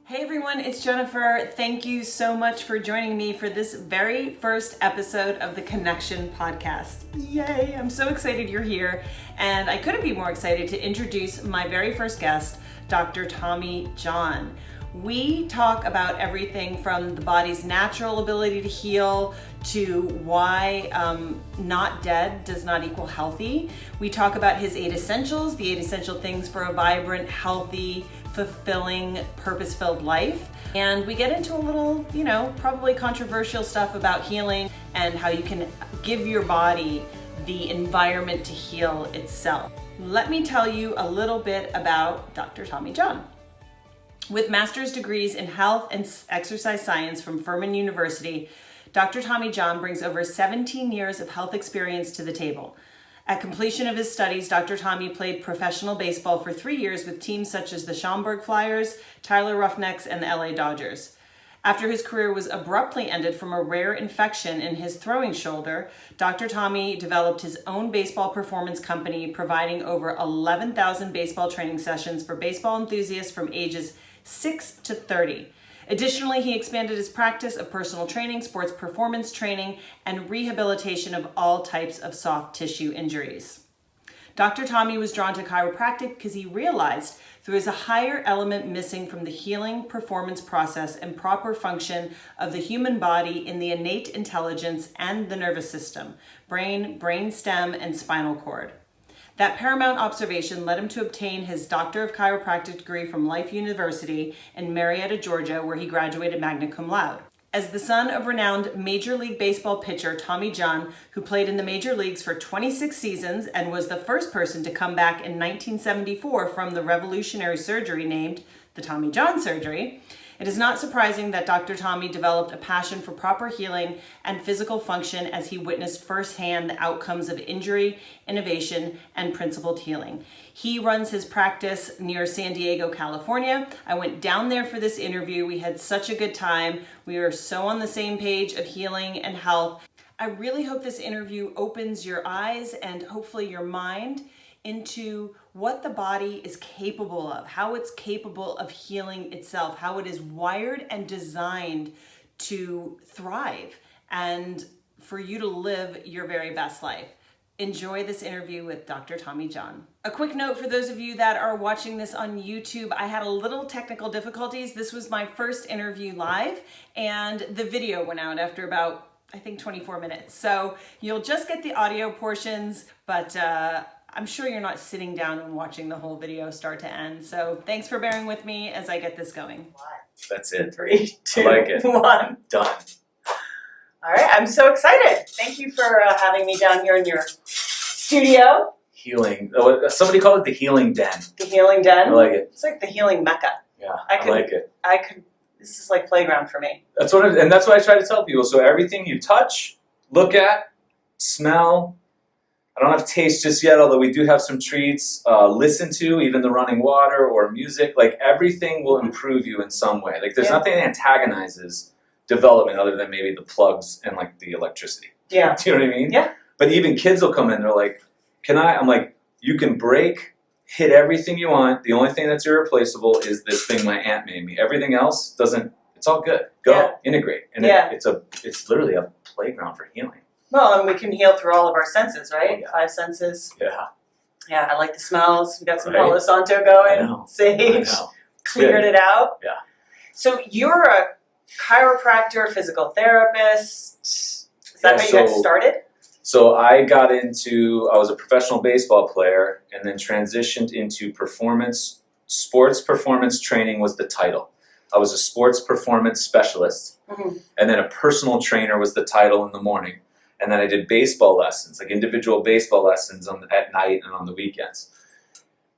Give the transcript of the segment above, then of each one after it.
Hey everyone, it's Jennifer. Thank you so much for joining me for this very first episode of the connECtion podcast. Yay, I'm so excited you're here, and I couldn't be more excited to introduce my very first guest, Dr. TommyJohn. We talk about everything from the body's natural ability to heal to why not dead does not equal healthy. We talk about his 8 essentials, the 8 essential things for a vibrant, healthy, fulfilling, purpose-filled life. And we get into a little, probably controversial stuff about healing and how you can give your body the environment to heal itself. Let me tell you a little bit about Dr. TommyJohn. With master's degrees in health and exercise science from Furman University, Dr. TommyJohn brings over 17 years of health experience to the table. At completion of his studies, Dr. Tommy played professional baseball for 3 years with teams such as the Schaumburg Flyers, Tyler Roughnecks, and the LA Dodgers. After his career was abruptly ended from a rare infection in his throwing shoulder, Dr. Tommy developed his own baseball performance company, providing over 11,000 baseball training sessions for baseball enthusiasts from ages 6 to 30. Additionally, he expanded his practice of personal training, sports performance training, and rehabilitation of all types of soft tissue injuries. Dr. Tommy was drawn to chiropractic because he realized there was a higher element missing from the healing performance process and proper function of the human body in the innate intelligence and the nervous system, brain, brainstem, and spinal cord. That paramount observation led him to obtain his Doctor of Chiropractic degree from Life University in Marietta, Georgia, where he graduated magna cum laude. As the son of renowned Major League Baseball pitcher Tommy John, who played in the major leagues for 26 seasons and was the first person to come back in 1974 from the revolutionary surgery named the Tommy John surgery, it is not surprising that Dr. Tommy developed a passion for proper healing and physical function as he witnessed firsthand the outcomes of injury, innovation, and principled healing. He runs his practice near San Diego, California. I went down there for this interview. We had such a good time. We were so on the same page of healing and health. I really hope this interview opens your eyes and hopefully your mind into what the body is capable of, how it's capable of healing itself, how it is wired and designed to thrive and for you to live your very best life. Enjoy this interview with Dr. TommyJohn. A quick note for those of you that are watching this on YouTube, I had a little technical difficulties. This was my first interview live and the video went out after about, I think, 24 minutes. So you'll just get the audio portions, but I'm sure you're not sitting down and watching the whole video start to end. So thanks for bearing with me as I get this going. That's it. 3, 2, I like it. 1. Done. All right, I'm so excited. Thank you for having me down here in your studio. Healing. Oh, somebody called it the healing den. The healing den. I like it. It's like the healing mecca. Yeah, I like it. This is like playground for me. That's what I try to tell people. So everything you touch, look at, smell. I don't have taste just yet, although we do have some treats. Listen to, even the running water or music. Like everything will improve you in some way. Like there's nothing that antagonizes development other than maybe the plugs and like the electricity. Yeah. Do you know what I mean? Yeah. But even kids will come in, they're like, I'm like, you can break, hit everything you want. The only thing that's irreplaceable is this thing my aunt made me. Everything else it's all good. Go, integrate. And it's literally a playground for healing. Well, and we can heal through all of our senses, right? Oh, yeah. 5 senses. Yeah. Yeah, I like the smells. We got some Right. Palo Santo going. I know. Sage. I know. Cleared it out. Yeah. So you're a chiropractor, physical therapist. Is that how you got started? So I was a professional baseball player and then transitioned into sports performance training was the title. I was a sports performance specialist, and then a personal trainer was the title in the morning. And then I did baseball lessons, like individual baseball lessons at night and on the weekends.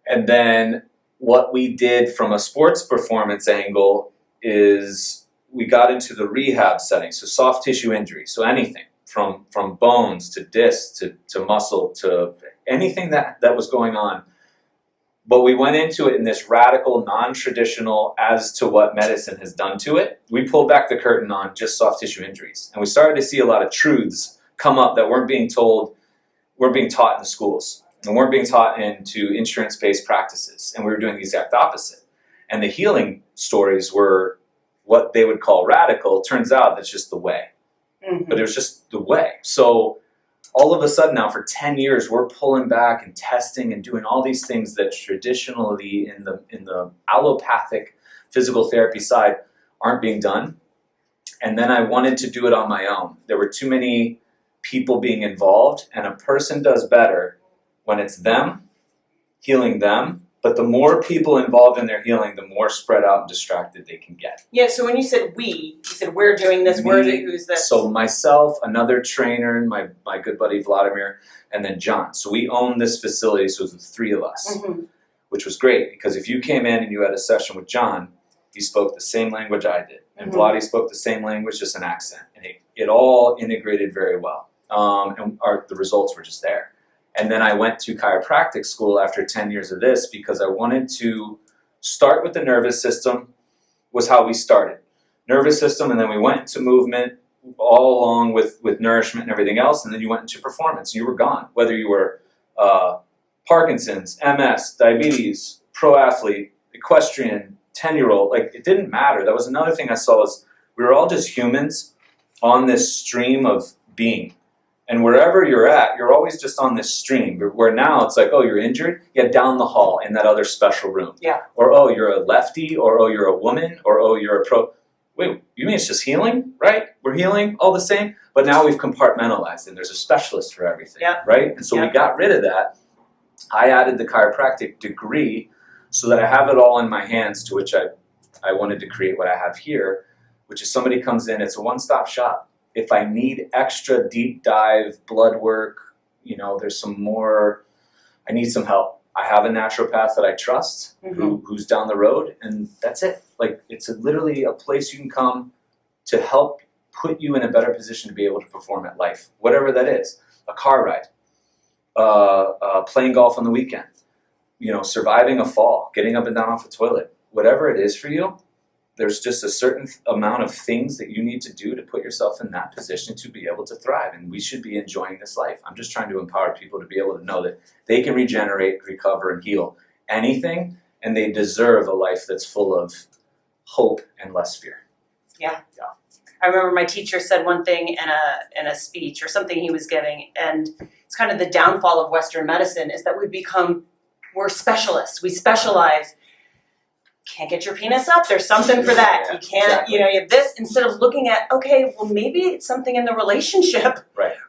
And then what we did from a sports performance angle is we got into the rehab setting, so soft tissue injury, so anything from bones to disc to muscle to anything that was going on. But we went into it in this radical, non-traditional as to what medicine has done to it. We pulled back the curtain on just soft tissue injuries. And we started to see a lot of truths come up that weren't being taught in the schools and weren't being taught into insurance-based practices. And we were doing the exact opposite. And the healing stories were what they would call radical. Turns out that's just the way. But it was just the way. So all of a sudden now for 10 years, we're pulling back and testing and doing all these things that traditionally in the allopathic physical therapy side aren't being done. And then I wanted to do it on my own. There were too many people being involved, and a person does better when it's them, healing them. But the more people involved in their healing, the more spread out and distracted they can get. Yeah, so when you said we, you said we're doing this, who's this? So myself, another trainer, my good buddy Vladimir, and then John. So we own this facility, so it was the three of us, which was great because if you came in and you had a session with John, he spoke the same language I did. And Vladi spoke the same language, just an accent. And it all integrated very well. And the results were just there. And then I went to chiropractic school after 10 years of this because I wanted to start with the nervous system, was how we started. Nervous system, and then we went to movement all along with nourishment and everything else, and then you went into performance. You were gone, whether you were Parkinson's, MS, diabetes, pro athlete, equestrian, 10-year-old, like it didn't matter. That was another thing I saw is we were all just humans on this stream of being. And wherever you're at, you're always just on this stream. Where now it's like, oh, you're injured? Yeah, down the hall in that other special room. Yeah. Or, oh, you're a lefty, or, oh, you're a woman, or, oh, you're a pro. Wait, you mean it's just healing, right? We're healing all the same? But now we've compartmentalized and there's a specialist for everything, right? And so we got rid of that. I added the chiropractic degree so that I have it all in my hands, to which I wanted to create what I have here, which is somebody comes in, it's a one-stop shop. If I need extra deep dive blood work, there's some more, I need some help. I have a naturopath that I trust who's down the road, and that's it. Like, it's literally a place you can come to help put you in a better position to be able to perform at life, whatever that is. A car ride, playing golf on the weekend, surviving a fall, getting up and down off a toilet, whatever it is for you. There's just a certain amount of things that you need to do to put yourself in that position to be able to thrive. And we should be enjoying this life. I'm just trying to empower people to be able to know that they can regenerate, recover, and heal anything, and they deserve a life that's full of hope and less fear. Yeah. I remember my teacher said one thing in a speech or something he was giving, and it's kind of the downfall of Western medicine is that we're specialists. We specialize. Can't get your penis up, there's something for that. You can't, you have this, instead of looking at, okay, well, maybe it's something in the relationship,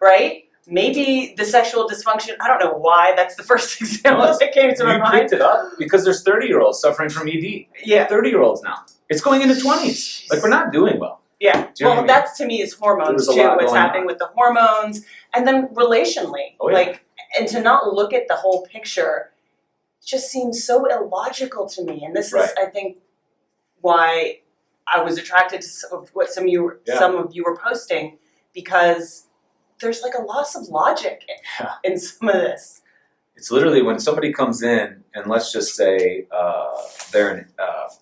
right? Maybe the sexual dysfunction, I don't know why, that's the first example that came to my mind. You picked it up because there's 30-year-olds suffering from ED. Yeah. 30-year-olds now. It's going into 20s. Like, we're not doing well. Yeah. Well, that's to me is hormones too, what's happening with the hormones, and then relationally. And to not look at the whole picture just seems so illogical to me. And this is, I think, why I was attracted to what some of you were posting, because there's like a loss of logic in some of this. It's literally when somebody comes in and let's just say they're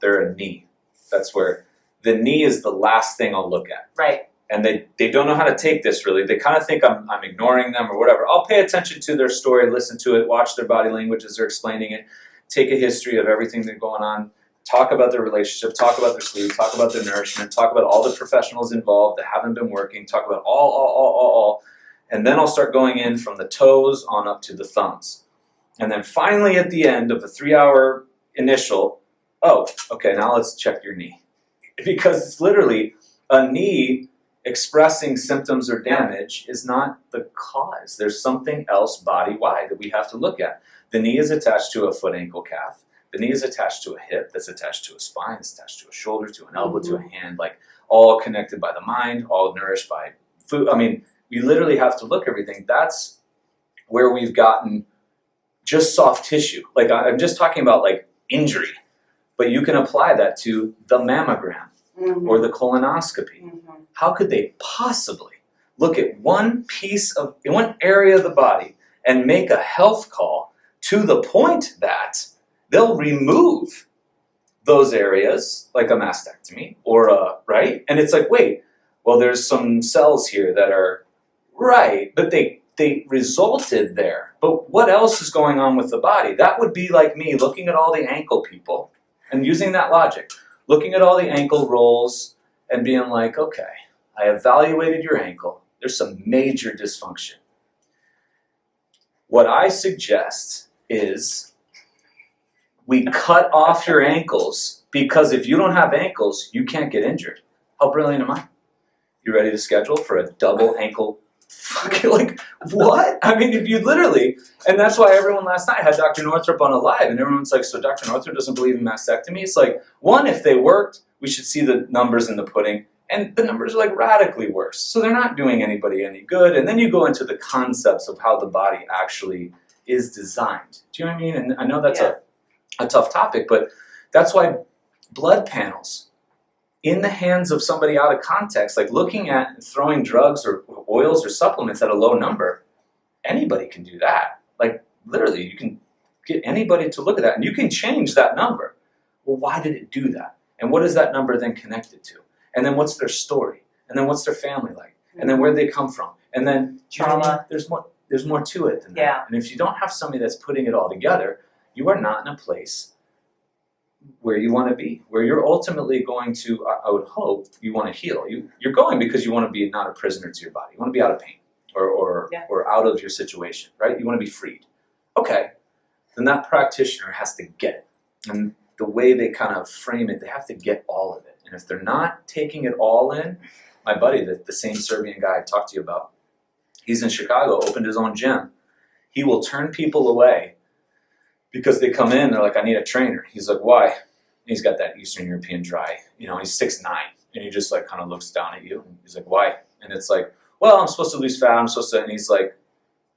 a knee. That's where the knee is the last thing I'll look at. Right. And they don't know how to take this really. They kind of think I'm ignoring them or whatever. I'll pay attention to their story, listen to it, watch their body language as they're explaining it, take a history of everything that's going on, talk about their relationship, talk about their sleep, talk about their nourishment, talk about all the professionals involved that haven't been working, talk about all. And then I'll start going in from the toes on up to the thumbs. And then finally at the end of the 3-hour initial, okay, now let's check your knee. Because it's literally a knee expressing symptoms or damage is not the cause. There's something else body-wide that we have to look at. The knee is attached to a foot, ankle, calf. The knee is attached to a hip, that's attached to a spine, it's attached to a shoulder, to an elbow, to a hand, like all connected by the mind, all nourished by food. I mean, we literally have to look at everything. That's where we've gotten just soft tissue. Like I'm just talking about like injury, but you can apply that to the mammogram or the colonoscopy. How could they possibly look at one area of the body and make a health call to the point that they'll remove those areas, like a mastectomy or right? And it's like, wait, well, there's some cells here that are right, but they resulted there. But what else is going on with the body? That would be like me looking at all the ankle people And using that logic, looking at all the ankle rolls and being like, okay, I evaluated your ankle. There's some major dysfunction. What I suggest is we cut off your ankles, because if you don't have ankles, you can't get injured. How brilliant am I? You ready to schedule for a double ankle? Like, what? I mean, if you literally, and that's why everyone last night had Dr. Northrup on a live, and everyone's like, so Dr. Northrup doesn't believe in mastectomy? It's like, one, if they worked, we should see the numbers in the pudding, and the numbers are like radically worse. So they're not doing anybody any good. And then you go into the concepts of how the body actually is designed. Do you know what I mean? And I know that's a tough topic, but that's why blood panels in the hands of somebody out of context, like looking at throwing drugs or oils or supplements at a low number, anybody can do that. Like literally, you can get anybody to look at that and you can change that number. Well, why did it do that? And what is that number then connected to? And then what's their story? And then what's their family like? And then where they come from? And then trauma. There's more to it than that. And if you don't have somebody that's putting it all together, you are not in a place where you want to be, where you're ultimately going to, I would hope, you want to heal. You're going because you want to be not a prisoner to your body. You want to be out of pain or out of your situation, right? You want to be freed. Okay, then that practitioner has to get it. And the way they kind of frame it, they have to get all of it. And if they're not taking it all in, my buddy, the same Serbian guy I talked to you about, he's in Chicago, opened his own gym. He will turn people away because they come in, they're like, I need a trainer. He's like, why? And he's got that Eastern European dry, he's 6'9", and he just like kind of looks down at you. And he's like, why? And it's like, well, I'm supposed to lose fat, and he's like,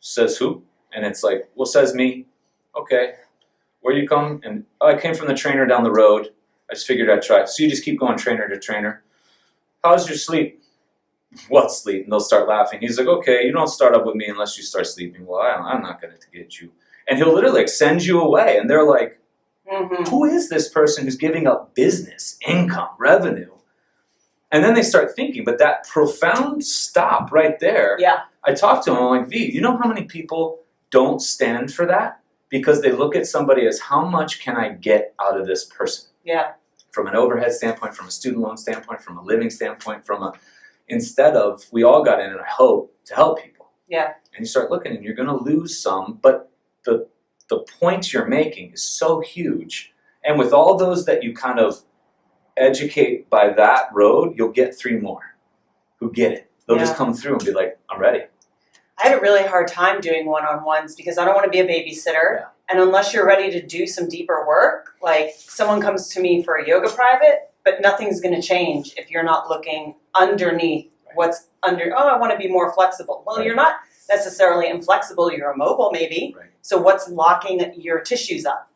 says who? And it's like, well, says me. Okay, where you come? And I came from the trainer down the road. I just figured I'd try. So you just keep going trainer to trainer. How's your sleep? What sleep? And they'll start laughing. He's like, okay, you don't start up with me unless you start sleeping. Well, I'm not going to get you. And he'll literally send you away. And they're like, who is this person who's giving up business, income, revenue? And then they start thinking, but that profound stop right there. Yeah. I talked to him, I'm like, V, you know how many people don't stand for that? Because they look at somebody as, how much can I get out of this person? Yeah. From an overhead standpoint, from a student loan standpoint, from a living standpoint, instead of, we all got in, and I hope, to help people. Yeah. And you start looking, and you're going to lose some, but the point you're making is so huge. And with all those that you kind of educate by that road, you'll get 3 more who get it. They'll just come through and be like, I'm ready. I had a really hard time doing one-on-ones because I don't want to be a babysitter. Yeah. And unless you're ready to do some deeper work, like someone comes to me for a yoga private, but nothing's going to change if you're not looking underneath what's under, I want to be more flexible. Well, you're not necessarily inflexible, you're immobile maybe. Right. So what's locking your tissues up?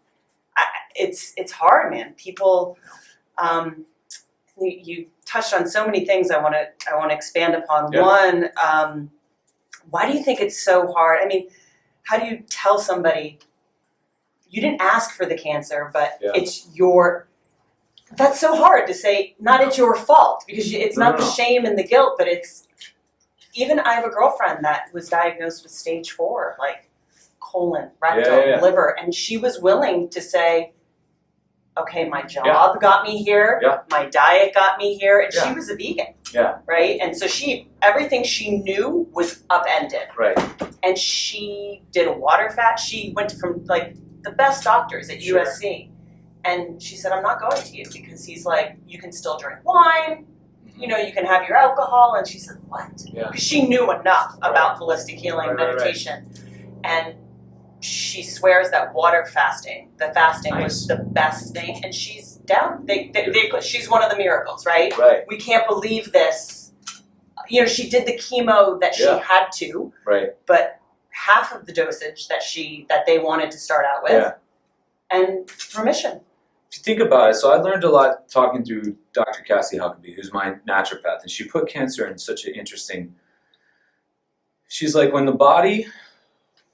It's hard, man. People, you touched on so many things I want to expand upon. Yeah. One, why do you think it's so hard? I mean, how do you tell somebody, you didn't ask for the cancer, but it's that's so hard to say, not it's your fault, because it's not the shame and the guilt, but it's, even I have a girlfriend that was diagnosed with stage 4, like colon, rectal, liver, and she was willing to say, okay, my job got me here, my diet got me here, and she was a vegan, right? And so everything she knew was upended, right? And she did a water fast. She went from like the best doctors at USC, and she said, I'm not going to you, because he's like, you can still drink wine, you can have your alcohol. And she said, what? Because she knew enough about holistic healing, meditation, and she swears that water fasting, the fasting was the best thing, and she's down. She's one of the miracles, right? Right. We can't believe this. She did the chemo that she had to, right? But half of the dosage that they wanted to start out with, and remission. If you think about it, so I learned a lot talking to Dr. Cassie Huckabee, who's my naturopath, and she put cancer in such an interesting. She's like, when the body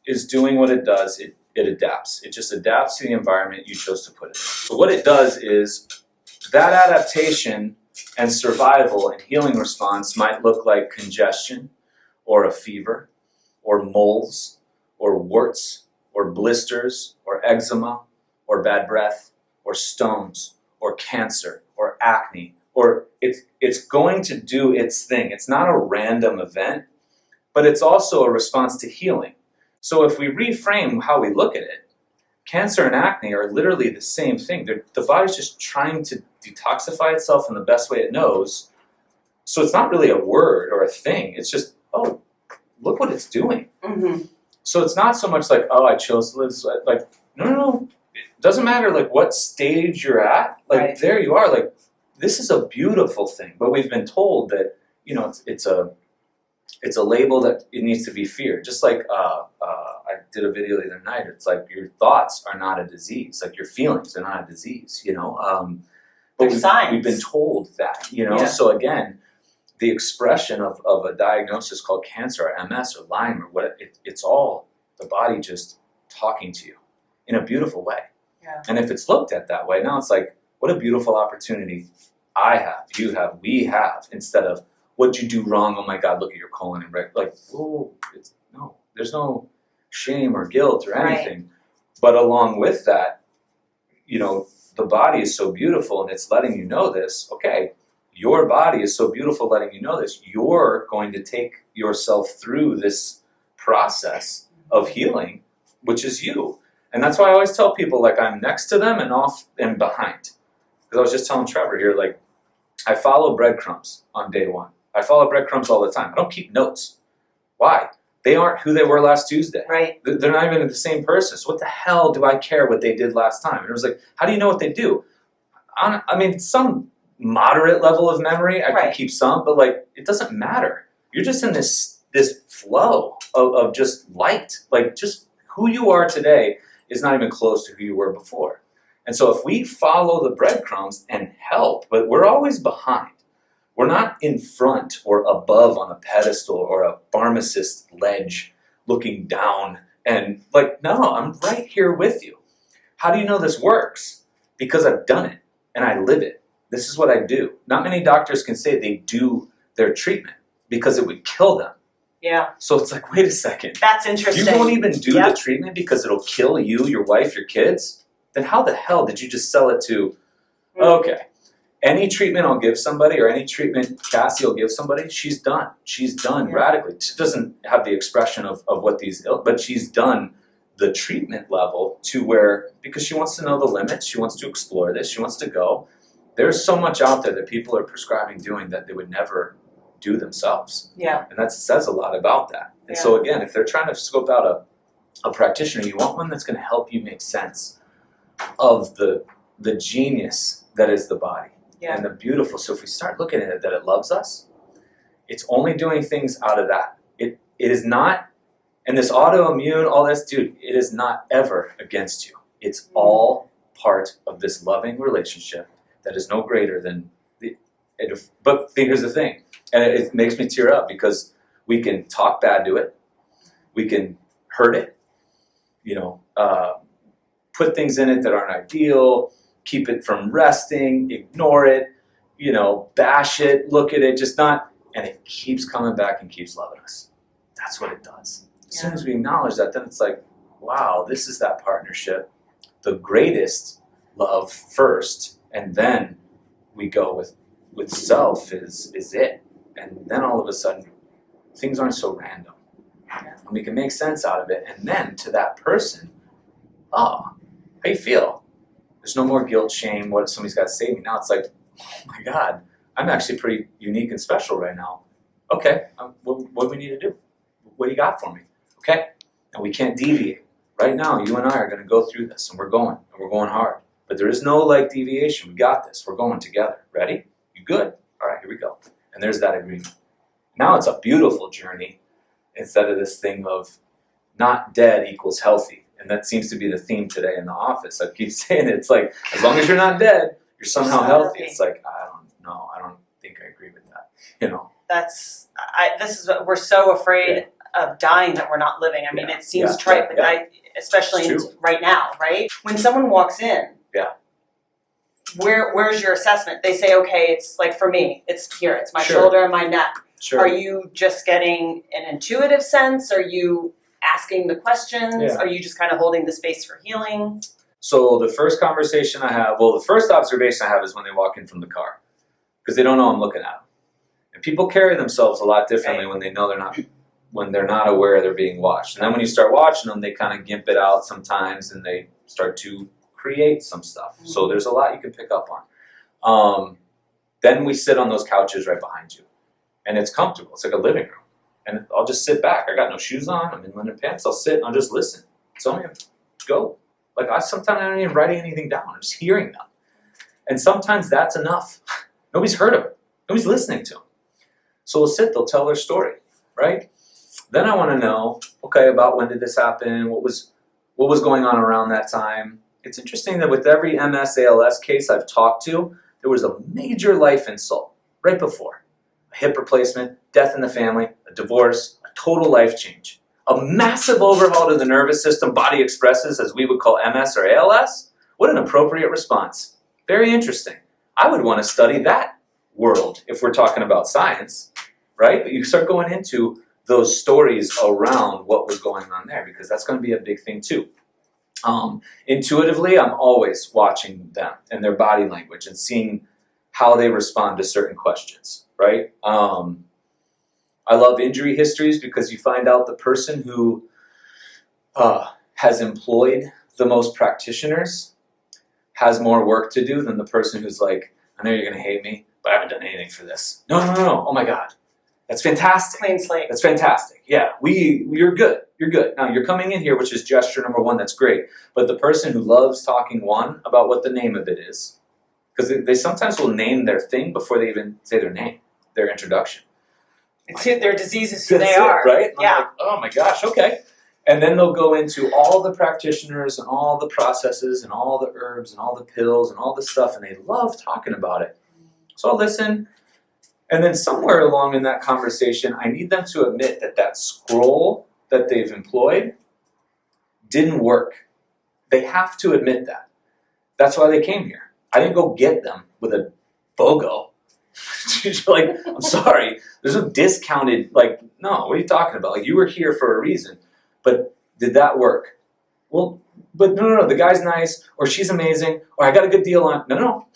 is doing what it does, it adapts. It just adapts to the environment you chose to put it in. So what it does is that adaptation and survival and healing response might look like congestion or a fever or moles or warts or blisters or eczema or bad breath or stones or cancer or acne, or it's going to do its thing. It's not a random event, but it's also a response to healing. So if we reframe how we look at it, cancer and acne are literally the same thing. The body's just trying to detoxify itself in the best way it knows. So it's not really a word or a thing. It's just, oh, look what it's doing. Mm-hmm. So it's not so much like, oh, I chose to live this way. Like, no. It doesn't matter like what stage you're at. Like Right. there you are. Like this is a beautiful thing. But we've been told that, you know, it's a label that it needs to be feared. Just like I did a video the other night. It's like your thoughts are not a disease. Like your feelings are not a disease. You know, but They're signs. we've been told that. You know, Yeah. so again, the expression of a diagnosis called cancer or MS or Lyme or what it's all the body just talking to you in a beautiful way. Yeah. And if it's looked at that way, now it's like, what a beautiful opportunity I have, you have, we have, instead of what'd you do wrong? Oh my God, look at your colon and like, oh, no, there's no shame or guilt or anything. Right. But along with that, you know, the body is so beautiful and it's letting you know this, okay, your body is so beautiful letting you know this, you're going to take yourself through this process of healing, which is you. And that's why I always tell people, like, I'm next to them and off and behind. Because I was just telling Trevor here, like, I follow breadcrumbs on day one. I follow breadcrumbs all the time. I don't keep notes. Why? They aren't who they were last Tuesday. Right. They're not even the same person. So what the hell do I care what they did last time? And it was like, how do you know what they do? I mean, some moderate level of memory, I can keep some, but like, it doesn't matter. You're just in this flow of just light. Like, just who you are today is not even close to who you were before. And so if we follow the breadcrumbs and help, but we're always behind. We're not in front or above on a pedestal or a pharmacist ledge looking down and like, no, I'm right here with you. How do you know this works? Because I've done it and I live it. This is what I do. Not many doctors can say they do their treatment because it would kill them. Yeah. So it's like, wait a second. That's interesting. You won't even do the treatment because it'll kill you, your wife, your kids? Then how the hell did you just sell it to, okay, any treatment I'll give somebody or any treatment Cassie will give somebody, she's done. She's done radically. She doesn't have the expression of what these, but she's done the treatment level to where, because she wants to know the limits, she wants to explore this, she wants to go. There's so much out there that people are prescribing doing that they would never do themselves. Yeah. And that says a lot about that. And so again, if they're trying to scope out a practitioner, you want one that's going to help you make sense of the genius that is the body and the beautiful. So if we start looking at it that it loves us, it's only doing things out of that. It is not, and this autoimmune, all this, dude, it is not ever against you. It's all part of this loving relationship that is no greater than but here's the thing, and it makes me tear up because we can talk bad to it, we can hurt it, you know, put things in it that aren't ideal, keep it from resting, ignore it, you know, bash it, look at it, just not, and it keeps coming back and keeps loving us. That's what it does. As soon as we acknowledge that, then it's like, wow, this is that partnership. The greatest love first, and then we go with self is it. And then all of a sudden, things aren't so random. And we can make sense out of it. And then to that person, oh, how you feel? There's no more guilt, shame, what if somebody's got to save me? Now it's like, oh my God, I'm actually pretty unique and special right now. Okay, what do we need to do? What do you got for me? Okay, and we can't deviate. Right now, you and I are going to go through this, and we're going hard. But there is no like deviation. We got this. We're going together. Ready? You good? All right, here we go. And there's that agreement. Now it's a beautiful journey instead of this thing of not dead equals healthy. And that seems to be the theme today in the office. I keep saying it. It's like, as long as you're not dead, you're somehow healthy. It's like, I don't know. I don't think I agree with that. You know? We're so afraid of dying that we're not living. I mean, it seems trite, but especially right now, right? When someone walks in, where's your assessment? They say, okay, it's like for me, it's here, it's my shoulder and my neck. Sure. Are you just getting an intuitive sense? Are you asking the questions? Are you just kind of holding the space for healing? So the first conversation I have, well, the first observation I have is when they walk in from the car, because they don't know I'm looking at them. And people carry themselves a lot differently when they know when they're not aware they're being watched. And then when you start watching them, they kind of gimp it out sometimes, and they start to create some stuff. So there's a lot you can pick up on. Then we sit on those couches right behind you, and it's comfortable. It's like a living room. And I'll just sit back. I got no shoes on. I'm in linen pants. I'll sit and I'll just listen. Tell me, go. Like sometimes I don't even write anything down. I'm just hearing them. And sometimes that's enough. Nobody's heard of it. Nobody's listening to them. So we'll sit, they'll tell their story, right? Then I want to know, okay, about when did this happen? What was going on around that time? It's interesting that with every MS ALS case I've talked to, there was a major life insult right before. A hip replacement, death in the family, a divorce, a total life change. A massive overhaul to the nervous system body expresses as we would call MS or ALS. What an appropriate response. Very interesting. I would want to study that world if we're talking about science, right? But you start going into those stories around what was going on there, because that's going to be a big thing too. Intuitively, I'm always watching them and their body language and seeing how they respond to certain questions, right? I love injury histories because you find out the person who has employed the most practitioners has more work to do than the person who's like, I know you're going to hate me, but I haven't done anything for this. No. Oh my God. That's fantastic. Clean slate. That's fantastic. Yeah, you're good. You're good. Now you're coming in here, which is gesture number one. That's great. But the person who loves talking about what the name of it is, because they sometimes will name their thing before they even say their name, their introduction. It's who their disease is who they That's are. it, right? And Yeah. I'm like, oh my gosh, okay. And then they'll go into all the practitioners and all the processes and all the herbs and all the pills and all the stuff, and they love talking about it. So I'll listen. And then somewhere along in that conversation, I need them to admit that scroll that they've employed didn't work. They have to admit that. That's why they came here. I didn't go get them with a BOGO. Like, I'm sorry, there's no discounted, like, no, what are you talking about? Like, you were here for a reason, but did that work? Well, but no, the guy's nice, or she's amazing, or I got a good deal on, no.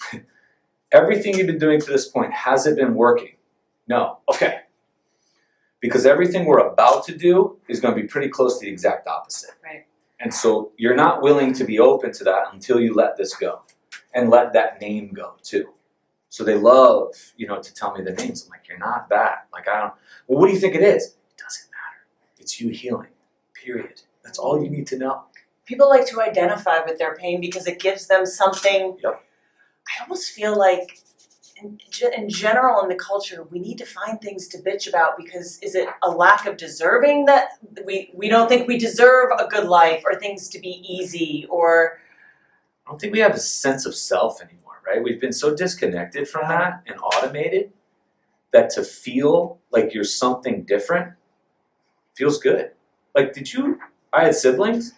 Everything you've been doing to this point, has it been working? No. Okay. Because everything we're about to do is going to be pretty close to the exact opposite. Right. And so you're not willing to be open to that until you let this go and let that name go too. So they love, to tell me the names. I'm like, you're not that. Like, well, what do you think it is? It doesn't matter. It's you healing, period. That's all you need to know. People like to identify with their pain because it gives them something. Yep. I almost feel like in general in the culture, we need to find things to bitch about, because is it a lack of deserving that we don't think we deserve a good life or things to be easy, or... I don't think we have a sense of self anymore, right? We've been so disconnected from that and automated that to feel like you're something different feels good. Like, I had siblings.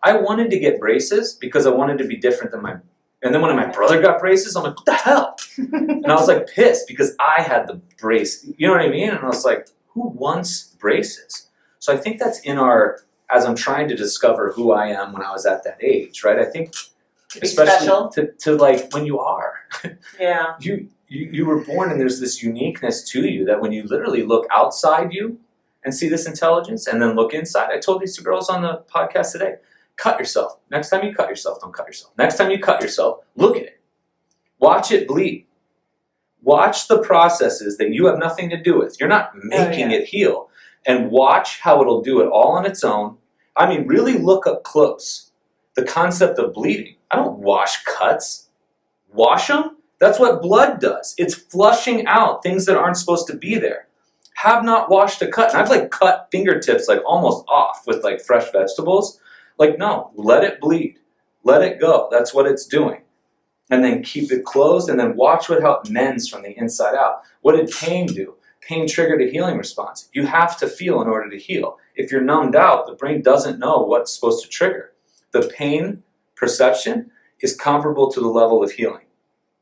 I wanted to get braces because I wanted to be different than and then when my brother got braces, I'm like, what the hell? And I was like pissed because I had the brace. You know what I mean? And I was like, who wants braces? So I think that's as I'm trying to discover who I am when I was at that age, right? I think especially to like when you are. Yeah. You were born and there's this uniqueness to you that when you literally look outside you and see this intelligence and then look inside. I told these two girls on the podcast today, cut yourself. Next time you cut yourself, don't cut yourself. Next time you cut yourself, look at it. Watch it bleed. Watch the processes that you have nothing to do with. You're not making it heal. And watch how it'll do it all on its own. I mean, really look up close the concept of bleeding. I don't wash cuts. Wash them? That's what blood does. It's flushing out things that aren't supposed to be there. Have not washed a cut. And I've like cut fingertips like almost off with like fresh vegetables. Like, no, let it bleed. Let it go. That's what it's doing. And then keep it closed and then watch how it mends from the inside out. What did pain do? Pain triggered a healing response. You have to feel in order to heal. If you're numbed out, the brain doesn't know what's supposed to trigger. The pain perception is comparable to the level of healing.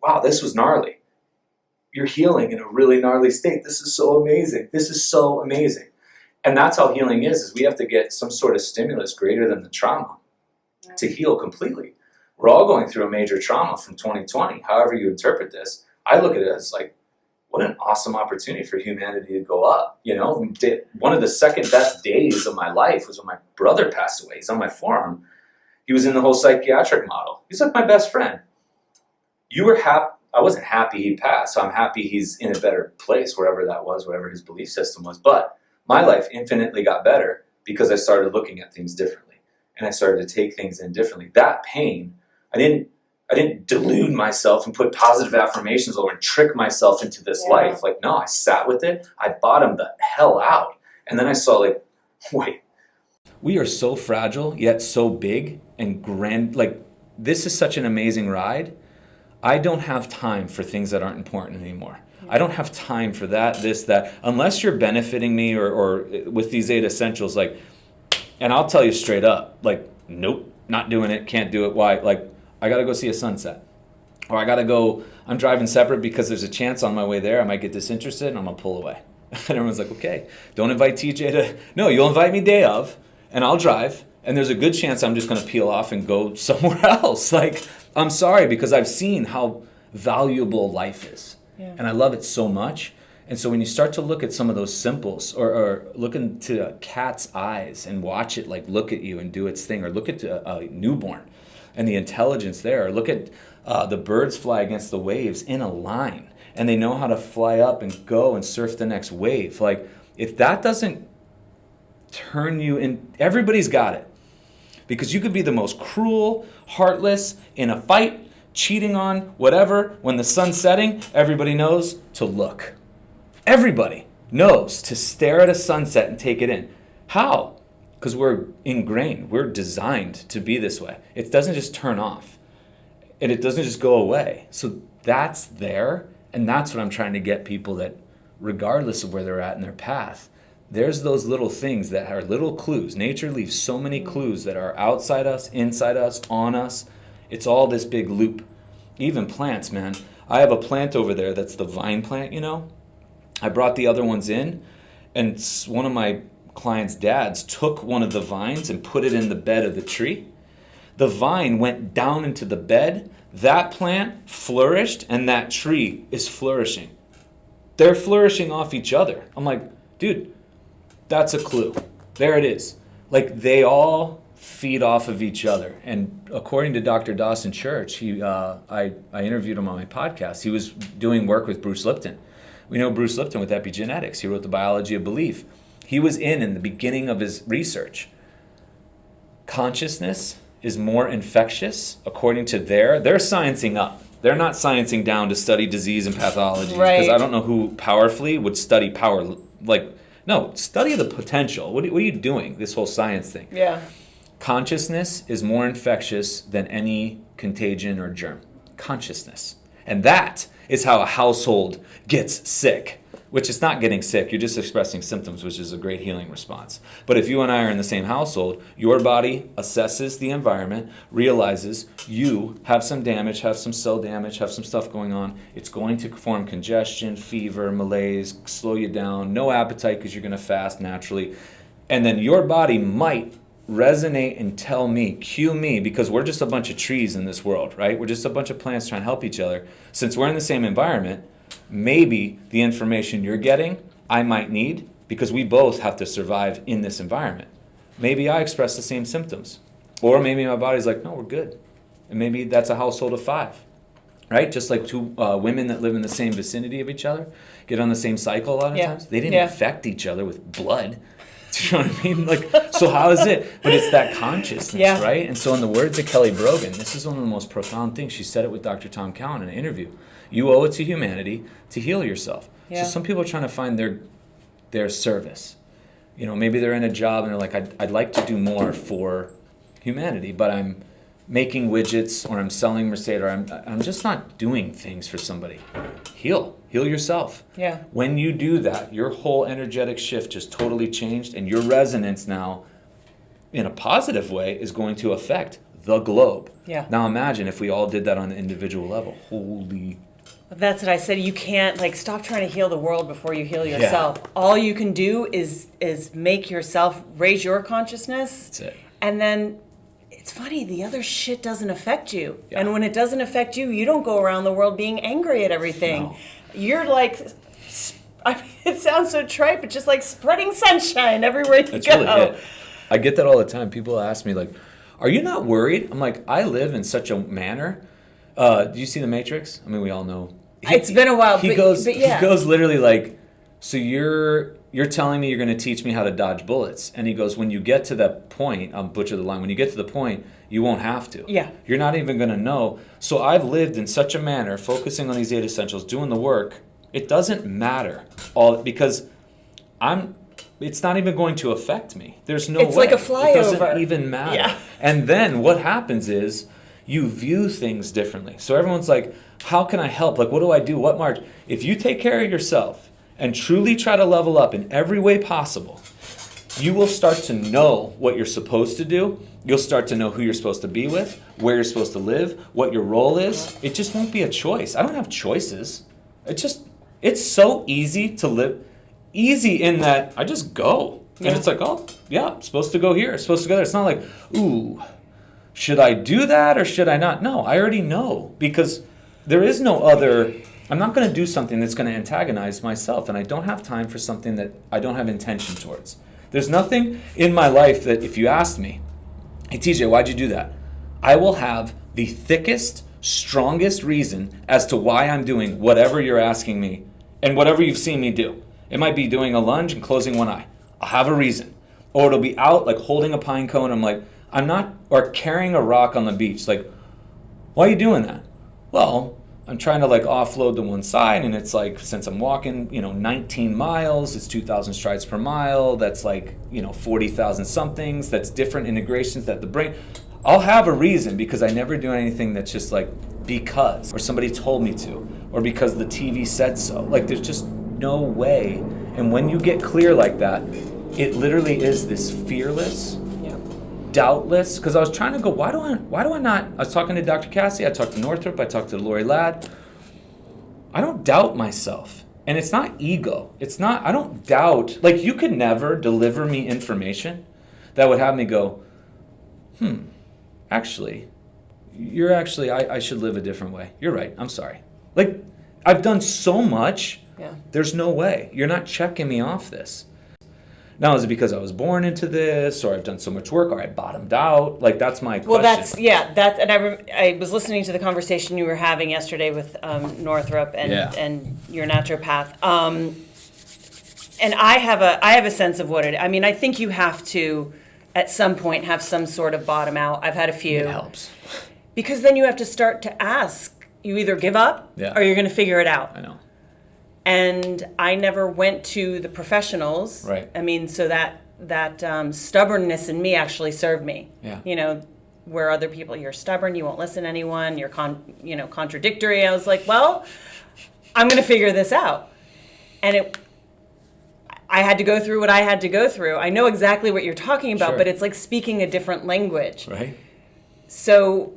Wow, this was gnarly. You're healing in a really gnarly state. This is so amazing. This is so amazing. And that's how healing is we have to get some sort of stimulus greater than the trauma to heal completely. We're all going through a major trauma from 2020. However you interpret this, I look at it as like, what an awesome opportunity for humanity to go up. You know, one of the second best days of my life was when my brother passed away. He's on my forearm. He was in the whole psychiatric model. He's like my best friend. You were happy. I wasn't happy he passed, so I'm happy he's in a better place, wherever that was, whatever his belief system was. But my life infinitely got better because I started looking at things differently, and I started to take things in differently. That pain, I didn't delude myself and put positive affirmations over and trick myself into this life. Like, no, I sat with it. I bottomed the hell out. And then I saw, like, wait. We are so fragile, yet so big and grand. Like, this is such an amazing ride. I don't have time for things that aren't important anymore. I don't have time for that, this, that. Unless you're benefiting me or with these 8 essentials, like, and I'll tell you straight up, like, nope, not doing it, can't do it. Why? Like, I got to go see a sunset. Or I got to go, I'm driving separate because there's a chance on my way there I might get disinterested and I'm going to pull away. And everyone's like, okay, don't invite TJ to, no, you'll invite me day of and I'll drive. And there's a good chance I'm just going to peel off and go somewhere else. Like, I'm sorry, because I've seen how valuable life is. Yeah. And I love it so much. And so when you start to look at some of those simples or look into a cat's eyes and watch it like look at you and do its thing, or look at a newborn and the intelligence there, or look at the birds fly against the waves in a line and they know how to fly up and go and surf the next wave. Like, if that doesn't turn you in, everybody's got it. Because you could be the most cruel, heartless, in a fight, cheating on, whatever. When the sun's setting, everybody knows to look. Everybody knows to stare at a sunset and take it in. How? Because we're ingrained. We're designed to be this way. It doesn't just turn off. And it doesn't just go away. So that's there. And that's what I'm trying to get people, that regardless of where they're at in their path, there's those little things that are little clues. Nature leaves so many clues that are outside us, inside us, on us. It's all this big loop. Even plants, man. I have a plant over there that's the vine plant, you know. I brought the other ones in, and one of my clients' dads took one of the vines and put it in the bed of the tree. The vine went down into the bed. That plant flourished, and that tree is flourishing. They're flourishing off each other. I'm like, dude, that's a clue. There it is. Like, they all feed off of each other. And according to Dr. Dawson Church, I interviewed him on my podcast. He was doing work with Bruce Lipton. We know Bruce Lipton with epigenetics. He wrote The Biology of Belief. He was in the beginning of his research. Consciousness is more infectious, according to they're sciencing up. They're not sciencing down to study disease and pathology. Right. Because I don't know who powerfully would study power. Like, no, study the potential. What are you doing, this whole science thing? Yeah. Consciousness is more infectious than any contagion or germ. Consciousness. And that is how a household gets sick, which is not getting sick. You're just expressing symptoms, which is a great healing response. But if you and I are in the same household, your body assesses the environment, realizes you have some damage, have some cell damage, have some stuff going on. It's going to form congestion, fever, malaise, slow you down, no appetite because you're going to fast naturally. And then your body might resonate and tell me, cue me, because we're just a bunch of trees in this world, right? We're just a bunch of plants trying to help each other. Since we're in the same environment, maybe the information you're getting, I might need, because we both have to survive in this environment. Maybe I express the same symptoms. Or maybe my body's like, no, we're good. And maybe that's a household of 5, right? Just like 2 women that live in the same vicinity of each other, get on the same cycle a lot of times. They didn't infect each other with blood. Do you know what I mean? Like, so how is it? But it's that consciousness, right? And so in the words of Kelly Brogan, this is one of the most profound things. She said it with Dr. Tom Cowan in an interview. You owe it to humanity to heal yourself. Yeah. So some people are trying to find their service. You know, maybe they're in a job and they're like, I'd like to do more for humanity, but I'm making widgets, or I'm selling Mercedes, or I'm just not doing things for somebody. Heal yourself. Yeah. When you do that, your whole energetic shift just totally changed, and your resonance now, in a positive way, is going to affect the globe. Yeah. Now imagine if we all did that on an individual level. Holy. That's what I said. You can't stop trying to heal the world before you heal yourself. Yeah. All you can do is make yourself raise your consciousness. That's it. And then it's funny, the other shit doesn't affect you. Yeah. And when it doesn't affect you, you don't go around the world being angry at everything. No. You're like, I mean, it sounds so trite, but just like spreading sunshine everywhere you That's go. really it. I get that all the time. People ask me, like, are you not worried? I'm like, I live in such a manner. Do you see The Matrix? I mean, we all know. It's been a while, He but goes yeah. literally like, so you're telling me you're going to teach me how to dodge bullets. And he goes, when you get to that point, I'll butcher the line, when you get to the point, you won't have to. Yeah. You're not even going to know. So I've lived in such a manner, focusing on these 8 essentials, doing the work. It doesn't matter because it's not even going to affect me. There's no way. It's like a flyover. It doesn't even matter. Yeah. And then what happens is you view things differently. So everyone's like, how can I help? Like, what do I do? What march? If you take care of yourself and truly try to level up in every way possible, you will start to know what you're supposed to do. You'll start to know who you're supposed to be with, where you're supposed to live, what your role is. It just won't be a choice. I don't have choices. It's so easy to live. Easy in that I just go. And it's like, oh, yeah, I'm supposed to go here. I'm supposed to go there. It's not like, ooh, should I do that or should I not? No, I already know because there is no other. I'm not going to do something that's going to antagonize myself, and I don't have time for something that I don't have intention towards. There's nothing in my life that if you asked me, hey, TJ, why'd you do that? I will have the thickest, strongest reason as to why I'm doing whatever you're asking me and whatever you've seen me do. It might be doing a lunge and closing one eye. I'll have a reason. Or it'll be out like holding a pine cone. I'm like, or carrying a rock on the beach. Like, why are you doing that? Well, I'm trying to like offload to one side, and it's like, since I'm walking, 19 miles, it's 2,000 strides per mile. That's like, 40,000 somethings. That's different integrations that the brain. I'll have a reason because I never do anything that's just like because, or somebody told me to, or because the TV said so. Like, there's just no way. And when you get clear like that, it literally is this fearless, doubtless. Because I was trying to go, why do I not? I was talking to Dr. Cassie, I talked to Northrop, I talked to Lori Ladd. I don't doubt myself. And it's not ego. I don't doubt. Like, you could never deliver me information that would have me go, actually, I should live a different way. You're right. I'm sorry. Like, I've done so much. Yeah. There's no way. You're not checking me off this. Now, is it because I was born into this, or I've done so much work, or I bottomed out? Like, that's my question. Well, and I was listening to the conversation you were having yesterday with Northrop and your naturopath. And I have a sense of what it. I mean, I think you have to, at some point, have some sort of bottom out. I've had a few. It helps. Because then you have to start to ask. You either give up, or you're going to figure it out. I know. And I never went to the professionals. Right. I mean, so that stubbornness in me actually served me. Yeah. Where other people, you're stubborn, you won't listen to anyone, you're contradictory. I was like, well, I'm going to figure this out. And I had to go through what I had to go through. I know exactly what you're talking about, but it's like speaking a different language. Right. So,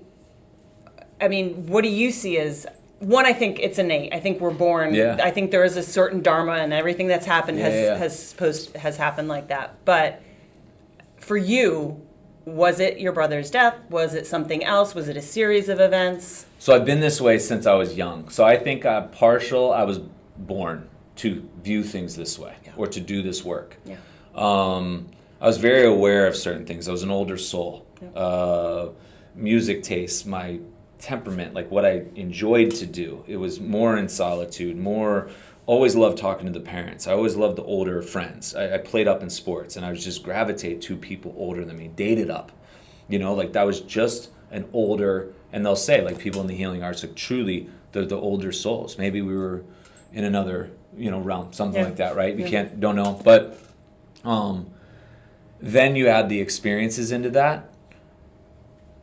I mean, what do you see as... One, I think it's innate. I think we're born. Yeah. I think there is a certain dharma, and everything that's happened has happened like that. But for you, was it your brother's death? Was it something else? Was it a series of events? So I've been this way since I was young. So I think I was born to view things this way, or to do this work. Yeah. I was very aware of certain things. I was an older soul. Music tastes, my temperament, like what I enjoyed to do. It was more in solitude, always loved talking to the parents. I always loved the older friends. I played up in sports, and I was just gravitate to people older than me, dated up. Like that was just an older, and they'll say, like, people in the healing arts, like, truly, they're the older souls. Maybe we were in another, realm, something like that, right? We don't know. But then you add the experiences into that,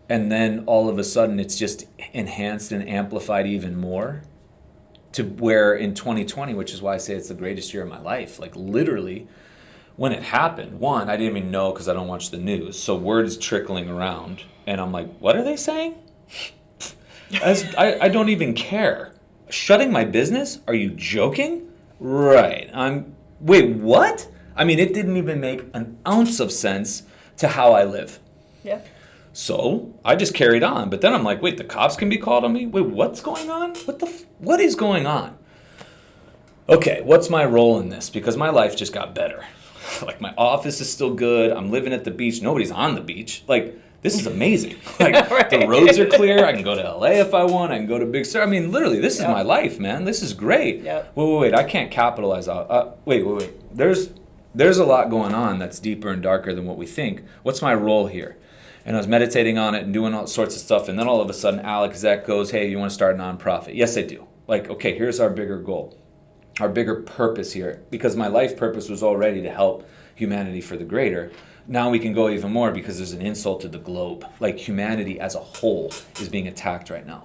and then all of a sudden it's just enhanced and amplified even more to where in 2020, which is why I say it's the greatest year of my life, like literally when it happened, one, I didn't even know because I don't watch the news. So words trickling around and I'm like, what are they saying? I don't even care. Shutting my business? Are you joking? Right. Wait, what? I mean, it didn't even make an ounce of sense to how I live. Yeah. So I just carried on. But then I'm like, wait, the cops can be called on me? Wait, what's going on? What is going on? Okay, what's my role in this? Because my life just got better. Like, my office is still good. I'm living at the beach. Nobody's on the beach. Like, this is amazing. Like, right. The roads are clear. I can go to LA if I want. I can go to Big Sur. I mean, literally, this is my life, man. This is great. Yep. Wait. I can't capitalize on. Wait. There's a lot going on that's deeper and darker than what we think. What's my role here? And I was meditating on it and doing all sorts of stuff. And then all of a sudden, Alex Zek goes, hey, you want to start a nonprofit? Yes, I do. Like, okay, here's our bigger goal. Our bigger purpose here, because my life purpose was already to help humanity for the greater. Now we can go even more because there's an insult to the globe. Like, humanity as a whole is being attacked right now.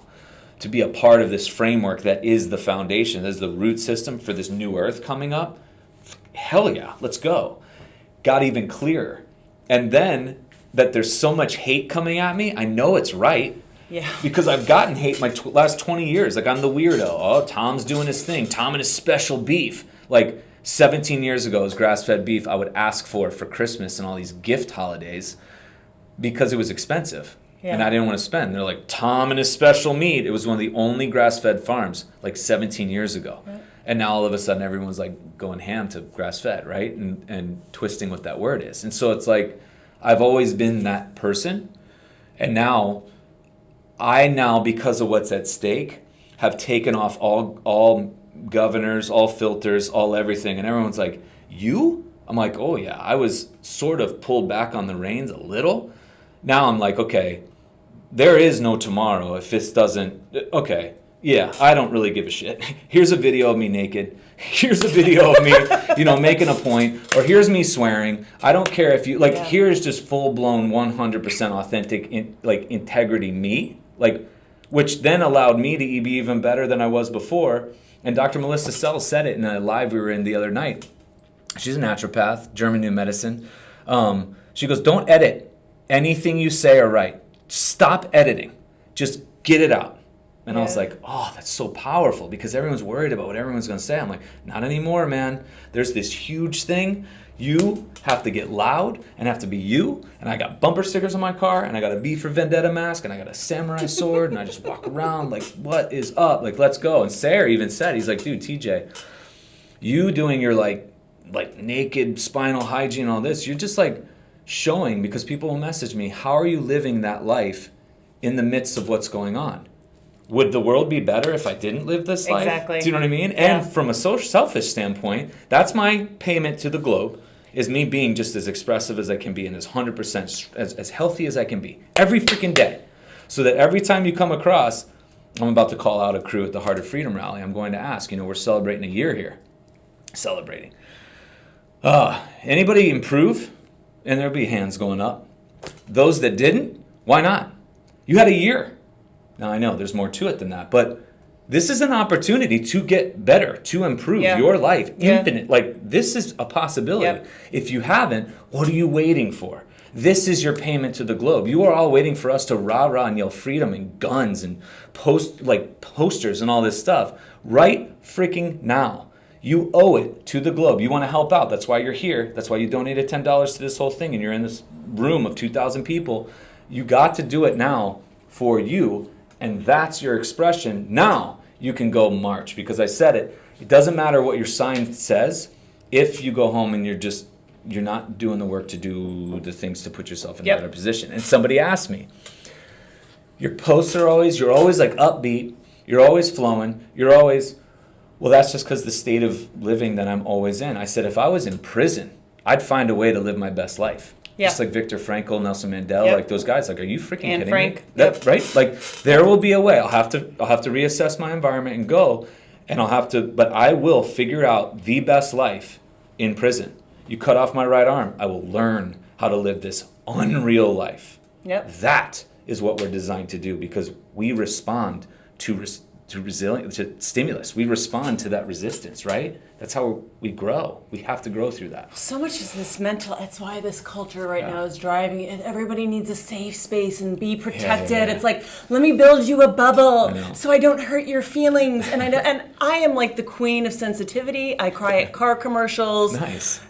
To be a part of this framework that is the foundation, that is the root system for this new earth coming up, hell yeah, let's go. Got even clearer. And then that there's so much hate coming at me, I know it's right. Yeah. Because I've gotten hate my last 20 years. Like, I'm the weirdo. Oh, Tom's doing his thing. Tom and his special beef. Like, 17 years ago, it was grass-fed beef I would ask for Christmas and all these gift holidays because it was expensive. Yeah. And I didn't want to spend. They're like, Tom and his special meat. It was one of the only grass-fed farms, like 17 years ago. Yeah. And now all of a sudden everyone's like going ham to grass-fed, right? And twisting what that word is. And so it's like, I've always been that person. And now, because of what's at stake, have taken off all governors, all filters, all everything. And everyone's like, you? I'm like, oh yeah, I was sort of pulled back on the reins a little. Now I'm like, okay, there is no tomorrow if this doesn't, okay, yeah, I don't really give a shit. Here's a video of me naked. Here's a video of me, making a point. Or here's me swearing. I don't care if you, here's just full-blown 100% authentic, integrity me. Which then allowed me to be even better than I was before. And Dr. Melissa Sells said it in a live we were in the other night. She's a naturopath, German New Medicine. She goes, don't edit anything you say or write. Stop editing. Just get it out. And I was like, oh, that's so powerful, because everyone's worried about what everyone's going to say. I'm like, not anymore, man. There's this huge thing. You have to get loud and have to be you. And I got bumper stickers on my car, and I got a V for Vendetta mask, and I got a samurai sword, and I just walk around like, what is up? Like, let's go. And Sarah even said, he's like, dude, TJ, you doing your like naked spinal hygiene and all this, you're just like showing, because people will message me, how are you living that life in the midst of what's going on? Would the world be better if I didn't live this life? Exactly. Do you know what I mean? Yeah. And from a selfish standpoint, that's my payment to the globe, is me being just as expressive as I can be and as 100% as healthy as I can be every freaking day. So that every time you come across, I'm about to call out a crew at the Heart of Freedom rally, I'm going to ask, we're celebrating a year here. Celebrating. Anybody improve? And there'll be hands going up. Those that didn't, why not? You had a year. Now, I know there's more to it than that, but this is an opportunity to get better, to improve your life, infinite. Like, this is a possibility. Yep. If you haven't, what are you waiting for? This is your payment to the globe. You are all waiting for us to rah-rah and yell freedom and guns and posters and all this stuff right freaking now. You owe it to the globe. You want to help out. That's why you're here. That's why you donated $10 to this whole thing, and you're in this room of 2,000 people. You got to do it now for you. And that's your expression. Now you can go march, because I said it. It doesn't matter what your sign says if you go home and you're not doing the work to do the things to put yourself in a better position. And somebody asked me, your posts you're always like upbeat, you're always flowing, well, that's just because the state of living that I'm always in. I said, if I was in prison, I'd find a way to live my best life. Yeah. Just like Viktor Frankl, Nelson Mandela, like those guys. Like, are you freaking kidding me? Right? Like, there will be a way. I'll have to reassess my environment and go, and but I will figure out the best life in prison. You cut off my right arm, I will learn how to live this unreal life. Yep. That is what we're designed to do, because we respond to stimulus. We respond to that resistance, right? That's how we grow. We have to grow through that. So much is this mental. That's why this culture right now is driving it. Everybody needs a safe space and be protected. Yeah. It's like, let me build you a bubble so I don't hurt your feelings. And I am like the queen of sensitivity. I cry at car commercials. Nice.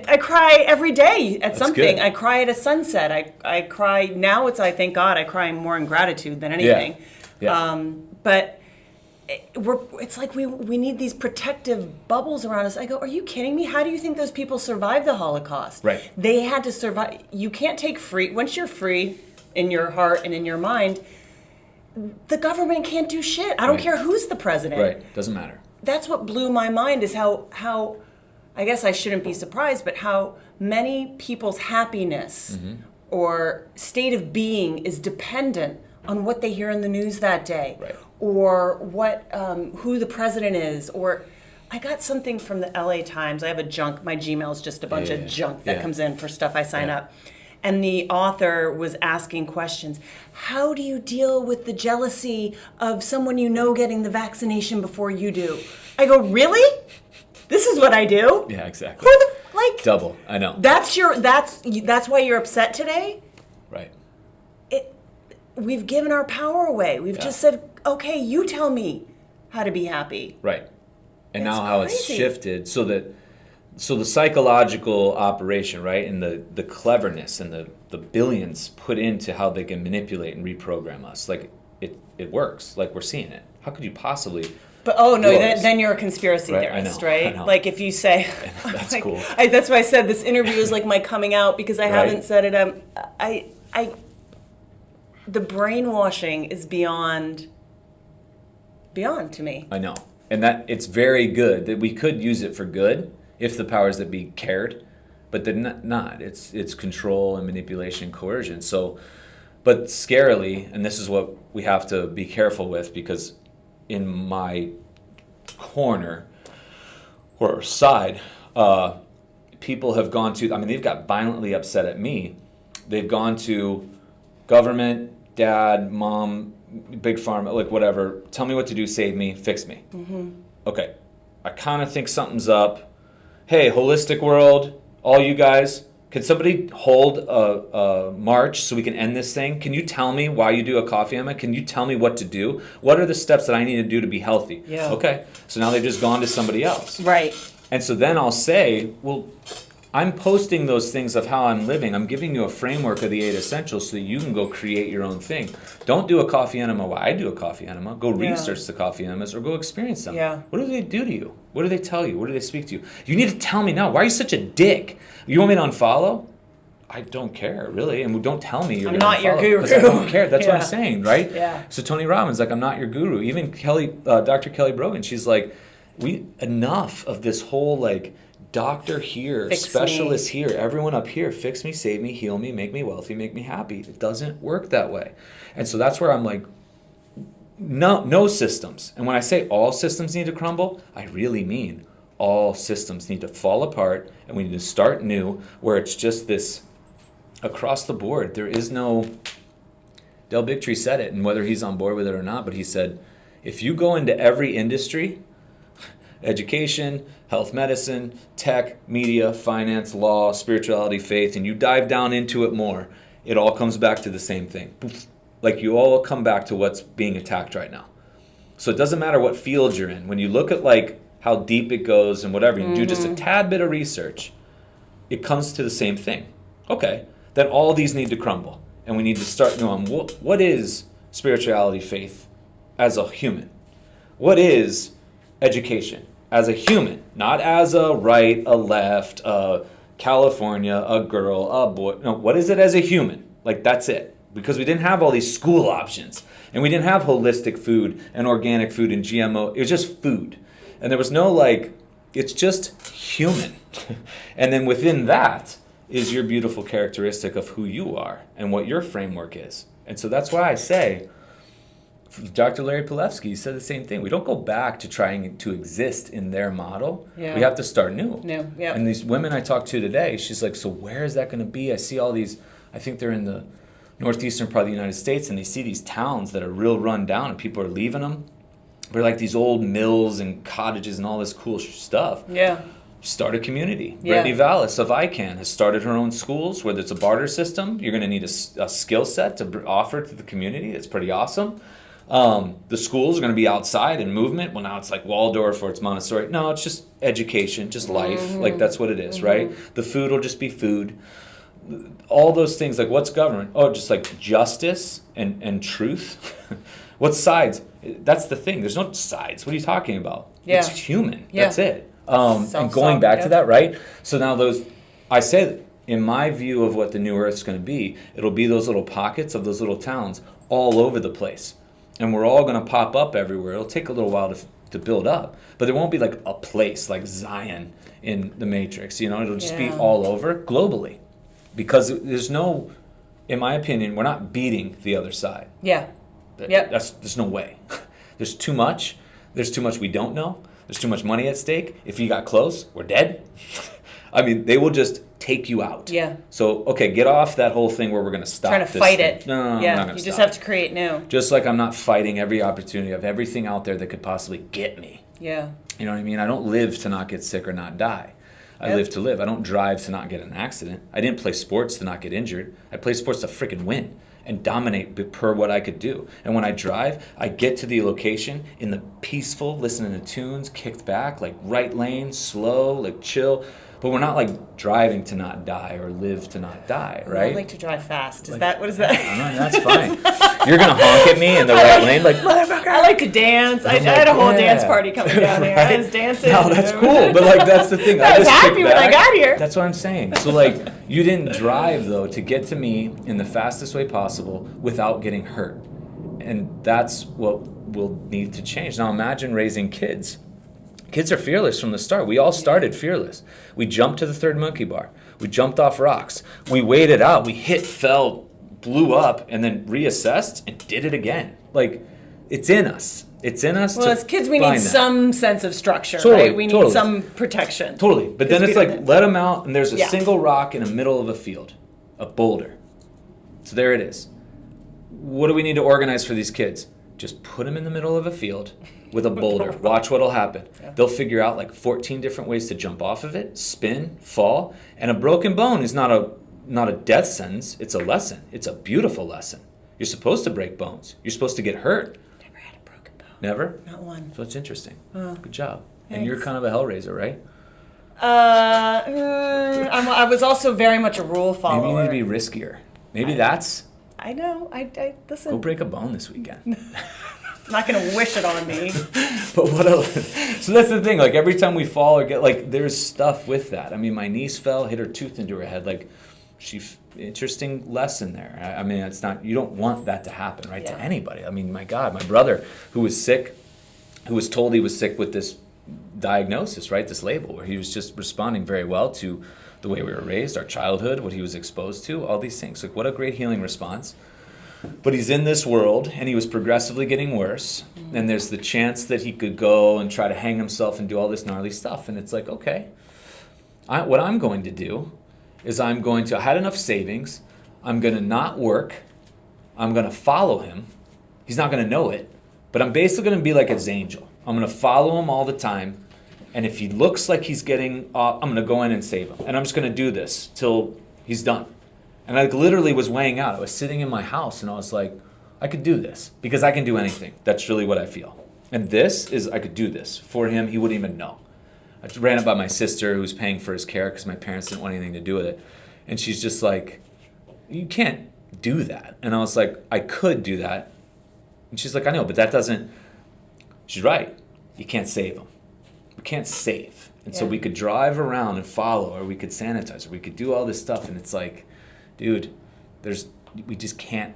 I cry every day at something. good. I cry at a sunset. I cry now. I thank God. I cry more in gratitude than anything. Yeah. But it's like we need these protective bubbles around us. I go, are you kidding me? How do you think those people survived the Holocaust? Right. They had to survive. You can't take free. Once you're free in your heart and in your mind, the government can't do shit. I don't care who's the president. Right. Doesn't matter. That's what blew my mind is how I guess I shouldn't be surprised, but how many people's happiness or state of being is dependent on what they hear in the news that day, or what who the president is. Or I got something from the LA Times. I have my Gmail is just a bunch of junk that comes in for stuff I sign up. And the author was asking questions. How do you deal with the jealousy of someone you know getting the vaccination before you do? I go, really? This is what I do? Yeah, exactly. Double. I know. That's why you're upset today? Right. We've given our power away. We've just said, okay, you tell me how to be happy. Right. And It's now how crazy. it's shifted so the psychological operation, right, and the cleverness and the billions put into how they can manipulate and reprogram us, like it works. Like we're seeing it. How could you possibly? But then you're a conspiracy theorist, right? I know. Like if you say, That's cool. That's why I said this interview is like my coming out because I haven't said it. The brainwashing is beyond to me. I know, and that it's very good that we could use it for good if the powers that be cared, but they're not. It's control and manipulation, coercion. So, but scarily, and this is what we have to be careful with, because in my corner or side, people have gone to, they've got violently upset at me. They've gone to government, dad, mom, big pharma, like whatever. Tell me what to do, save me, fix me. Okay, I kind of think something's up. Hey, holistic world, all you guys, can somebody hold a march so we can end this thing? Can you tell me why you do a coffee enema? Can you tell me what to do? What are the steps that I need to do to be healthy? Yeah. Okay, so now they've just gone to somebody else. Right. And so then I'll say, well, I'm posting those things of how I'm living. I'm giving you a framework of the 8 essentials so that you can go create your own thing. Don't do a coffee enema while I do a coffee enema. Go research the coffee enemas or go experience them. Yeah. What do they do to you? What do they tell you? What do they speak to you? You need to tell me now. Why are you such a dick? You want me to unfollow? I don't care, really. And don't tell me you're I'm gonna not your unfollow, guru. because I don't care. That's what I'm saying, right? Yeah. So Tony Robbins, like, I'm not your guru. Even Dr. Kelly Brogan, she's like, enough of this whole, like, doctor here, Fix specialist me. here, everyone up here, fix me, save me, heal me, make me wealthy, make me happy. It doesn't work that way. And so that's where I'm like, no systems. And when I say all systems need to crumble, I really mean all systems need to fall apart, and we need to start new, where it's just this across the board. There is no, Del Bigtree said it, and whether he's on board with it or not, but he said, if you go into every industry, education, health medicine, tech, media, finance, law, spirituality, faith, and you dive down into it more, it all comes back to the same thing. Like, you all come back to what's being attacked right now. So it doesn't matter what field you're in. When you look at, like, how deep it goes and whatever, you do just a tad bit of research, it comes to the same thing. Okay, then all these need to crumble, and we need to start knowing what is spirituality, faith as a human? What is education as a human, not as a right, a left, a California, a girl, a boy? No, what is it as a human? Like, that's it. Because we didn't have all these school options, and we didn't have holistic food and organic food and GMO. It was just food. And there was no, like, it's just human. And then within that is your beautiful characteristic of who you are and what your framework is. And so that's why I say, Dr. Larry Pilevsky said the same thing. We don't go back to trying to exist in their model. Yeah. We have to start new. No, yeah. And these women I talked to today, she's like, so where is that going to be? I see all these, I think they're in the northeastern part of the United States, and they see these towns that are real run down, and people are leaving them. They're like these old mills and cottages and all this cool stuff. Yeah. Start a community. Yeah. Brittany Vallis of ICANN has started her own schools, whether it's a barter system. You're going to need a skill set to offer to the community. It's pretty awesome. The schools are going to be outside and movement. Well, now it's like Waldorf or it's Montessori. No, it's just education, just life. Like that's what it is, right? The food will just be food. All those things, like what's government? Oh, just like justice and truth. What sides? That's the thing. There's no sides. What are you talking about? Yeah. It's human. Yeah. That's it. And going back to that, right? So now I say, in my view of what the new Earth's going to be, it'll be those little pockets of those little towns all over the place. And we're all going to pop up everywhere. It'll take a little while to build up. But there won't be like a place like Zion in the Matrix. It'll just be all over globally. Because there's no, in my opinion, we're not beating the other side. Yeah. Yep. There's no way. There's too much. There's too much we don't know. There's too much money at stake. If you got close, we're dead. I mean, they will just take you out. Yeah. So, okay, get off that whole thing where we're going to stop. Trying to fight it. No, yeah. we're not going to You just stop. have to create new. Just like I'm not fighting every opportunity of everything out there that could possibly get me. Yeah. You know what I mean? I don't live to not get sick or not die. I live to live. I don't drive to not get in an accident. I didn't play sports to not get injured. I play sports to freaking win and dominate per what I could do. And when I drive, I get to the location in the peaceful, listening to tunes, kicked back, like right lane, slow, like chill. But we're not like driving to not die or live to not die, right? I like to drive fast. What is that? That's fine. You're going to honk at me in the right lane like, motherfucker. I like to dance. I had a whole dance party coming down here. I was dancing. No, that's cool. But like, that's the thing. I was happy when I got here. That's what I'm saying. So like, you didn't drive though to get to me in the fastest way possible without getting hurt. And that's what will need to change. Now imagine raising kids. Kids are fearless from the start. We all started fearless. We jumped to the third monkey bar. We jumped off rocks. We waited out. We hit, fell, blew up, and then reassessed and did it again. Like, it's in us. It's in us. Well, as kids, we need some sense of structure, right? We need some protection. Totally. But then it's like, let them out, and there's a single rock in the middle of a field, a boulder. So there it is. What do we need to organize for these kids? Just put them in the middle of a field with a boulder. Watch what'll happen. Yeah. They'll figure out like 14 different ways to jump off of it, spin, fall. And a broken bone is not a death sentence. It's a lesson. It's a beautiful lesson. You're supposed to break bones. You're supposed to get hurt. Never had a broken bone. Never? Not one. So it's interesting. Good job. Thanks. And you're kind of a hellraiser, right? I was also very much a rule follower. Maybe you need to be riskier. Maybe that's... I know. I listen. Go break a bone this weekend. I'm not going to wish it on me. But what else? So that's the thing. Like every time we fall or get like, there's stuff with that. I mean, my niece fell, hit her tooth into her head. Like, interesting lesson there. I mean, it's not. You don't want that to happen, right, to anybody. I mean, my God, my brother who was sick, who was told he was sick with this diagnosis, right, this label, where he was just responding very well to the way we were raised, our childhood, what he was exposed to, all these things. Like, what a great healing response. But he's in this world, and he was progressively getting worse, and there's the chance that he could go and try to hang himself and do all this gnarly stuff. And it's like, okay, what I'm going to do is I had enough savings, I'm going to not work, I'm going to follow him. He's not going to know it, but I'm basically going to be like his angel. I'm going to follow him all the time, and if he looks like he's getting off, I'm going to go in and save him. And I'm just going to do this till he's done. And I literally was weighing out. I was sitting in my house and I was like, I could do this because I can do anything. That's really what I feel. And I could do this. For him, he wouldn't even know. I ran it by my sister who's paying for his care because my parents didn't want anything to do with it. And she's just like, you can't do that. And I was like, I could do that. And she's like, I know, but that doesn't, she's right. You can't save him. We can't save. And so we could drive around and follow, or we could sanitize, or we could do all this stuff. And it's like, dude, we just can't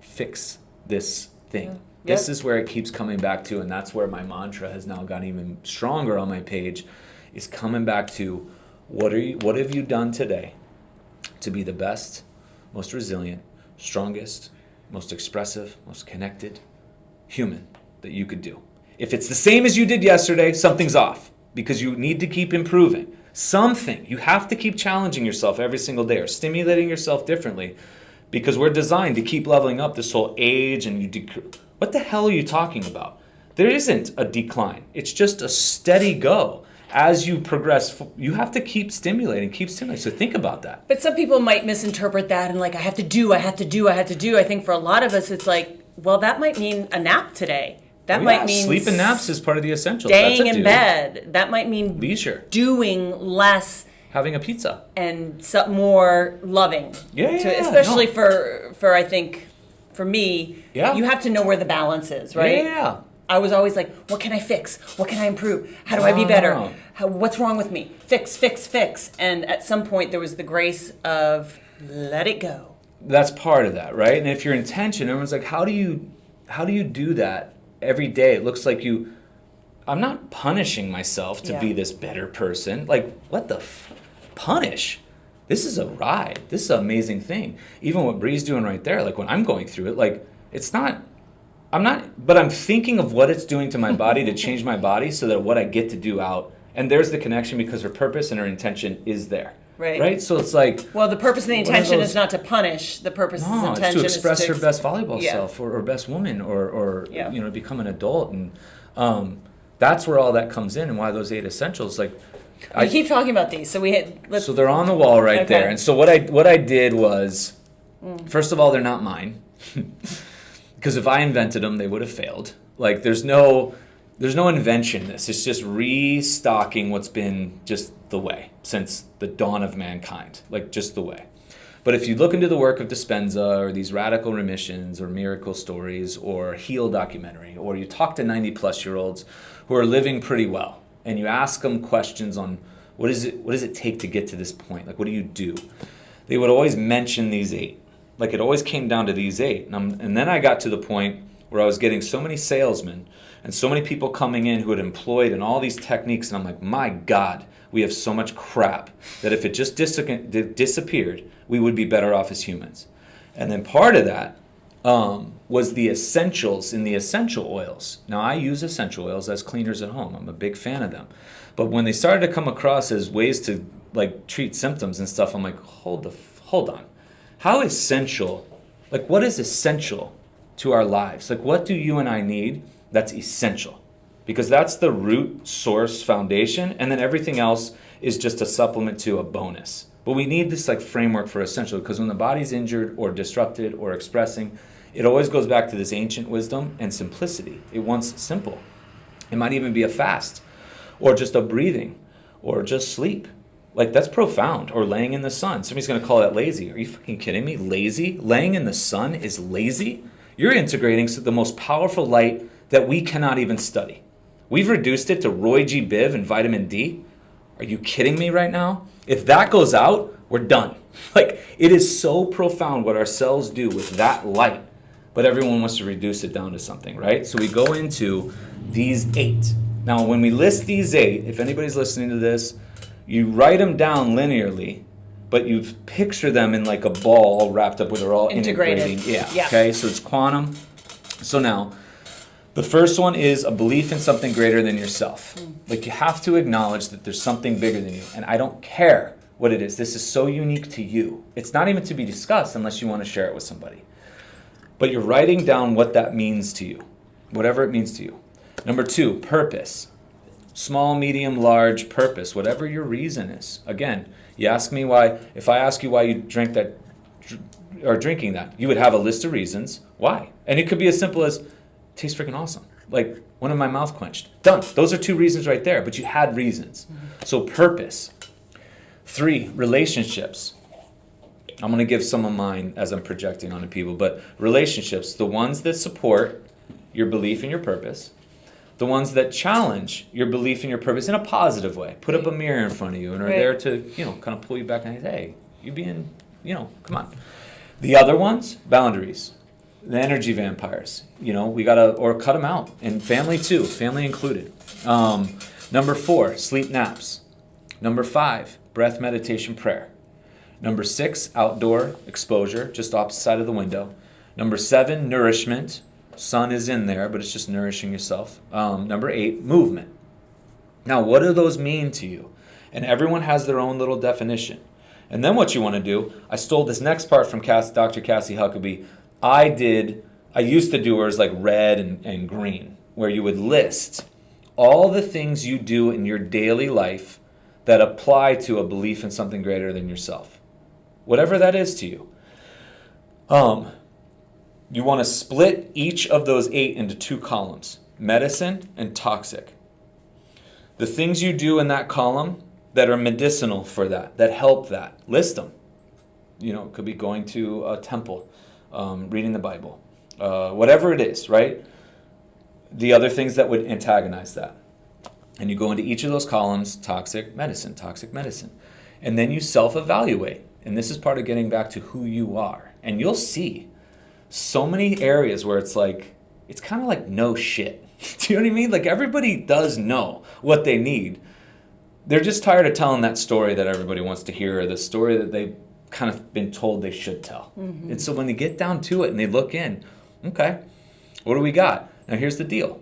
fix this thing. Yeah. This is where it keeps coming back to, and that's where my mantra has now gotten even stronger on my page, is coming back to what have you done today to be the best, most resilient, strongest, most expressive, most connected human that you could do. If it's the same as you did yesterday, something's off, because you need to keep improving. Something. You have to keep challenging yourself every single day or stimulating yourself differently, because we're designed to keep leveling up this whole age and what the hell are you talking about? There isn't a decline. It's just a steady go. As you progress, you have to keep stimulating. So think about that. But some people might misinterpret that and like, I have to do. I think for a lot of us, it's like, well, that might mean a nap today. That Oh, might yeah, mean sleep and naps is part of the essentials. staying That's a in do. bed. That might mean Leisure. doing less Having a pizza. and more loving. Yeah, Especially no. for I think, for me, Yeah. you have to know where the balance is, right? Yeah. I was always like, what can I fix? What can I improve? How do I be better? Oh. What's wrong with me? Fix, fix, fix. And at some point, there was the grace of let it go. That's part of that, right? And if your intention, everyone's like, how do you do that every day? It looks like I'm not punishing myself to be this better person. Like, what the punish? This is a ride. This is an amazing thing. Even what Bree's doing right there, like when I'm going through it, like but I'm thinking of what it's doing to my body to change my body so that what I get to do out. And there's the connection because her purpose and her intention is there. Right. So it's like... Well, the purpose of the intention is not to punish. The purpose of the intention it's to express is her best volleyball self or best woman or become an adult. And that's where all that comes in and why those 8 essentials, like... We keep talking about these. So so they're on the wall right there. And so what I did was, first of all, they're not mine. Because if I invented them, they would have failed. Like there's no invention in this. It's just restocking what's been just the way since the dawn of mankind, like just the way. But if you look into the work of Dispenza or these radical remissions or miracle stories or Heal documentary, or you talk to 90-plus-year-olds who are living pretty well, and you ask them questions on what does it take to get to this point? Like what do you do? They would always mention these 8. Like it always came down to these 8. And then I got to the point where I was getting so many salesmen and so many people coming in who had employed in all these techniques. And I'm like, my God, we have so much crap that if it just disappeared, we would be better off as humans. And then part of that was the essentials in the essential oils. Now I use essential oils as cleaners at home. I'm a big fan of them. But when they started to come across as ways to like treat symptoms and stuff, I'm like, hold on. How essential, like what is essential to our lives? Like what do you and I need that's essential? Because that's the root source foundation, and then everything else is just a supplement to a bonus. But we need this like framework for essential, because when the body's injured or disrupted or expressing, it always goes back to this ancient wisdom and simplicity. It wants simple. It might even be a fast, or just a breathing, or just sleep. Like, that's profound. Or laying in the sun. Somebody's going to call that lazy. Are you fucking kidding me? Lazy? Laying in the sun is lazy? You're integrating the most powerful light that we cannot even study. We've reduced it to Roy G. Biv and vitamin D. Are you kidding me right now? If that goes out, we're done. Like, it is so profound what our cells do with that light. But everyone wants to reduce it down to something, right? So we go into these 8. Now, when we list these 8, if anybody's listening to this, you write them down linearly, but you picture them in like a ball all wrapped up where they're all integrating. Yeah. Okay, so it's quantum. So now, the first one is a belief in something greater than yourself. Like you have to acknowledge that there's something bigger than you. And I don't care what it is. This is so unique to you. It's not even to be discussed unless you want to share it with somebody. But you're writing down what that means to you, whatever it means to you. Number 2, purpose. Small, medium, large, purpose, whatever your reason is. Again, you ask me why, if I ask you why you drink that, or drinking that, you would have a list of reasons why. And it could be as simple as, tastes freaking awesome. Like, one of my mouth quenched. Done. Those are 2 reasons right there, but you had reasons. So purpose. 3, relationships. I'm going to give some of mine as I'm projecting onto people, but relationships, the ones that support your belief in your purpose, the ones that challenge your belief in your purpose in a positive way. Put up a mirror in front of you and are there to, kind of pull you back and say, hey, you being, come on. The other ones, boundaries. The energy vampires, we got to, or cut them out. And family too, family included. Number 4, sleep naps. Number 5, breath meditation prayer. Number 6, outdoor exposure, just opposite side of the window. Number 7, nourishment. Sun is in there, but it's just nourishing yourself. Number 8, movement. Now, what do those mean to you? And everyone has their own little definition. And then what you want to do, I stole this next part from Dr. Cassie Huckabee. I used to do hers like red and green, where you would list all the things you do in your daily life that apply to a belief in something greater than yourself. Whatever that is to you. You want to split each of those 8 into 2 columns, medicine and toxic. The things you do in that column that are medicinal for that help that, list them. You know, it could be going to a temple, reading the Bible, whatever it is, right? The other things that would antagonize that. And you go into each of those columns, toxic medicine. And then you self-evaluate. And this is part of getting back to who you are. And you'll see so many areas where it's like, it's kind of like no shit. Do you know what I mean? Like everybody does know what they need. They're just tired of telling that story that everybody wants to hear, or the story that they've kind of been told they should tell. Mm-hmm. And so when they get down to it and they look in, okay, what do we got? Now here's the deal.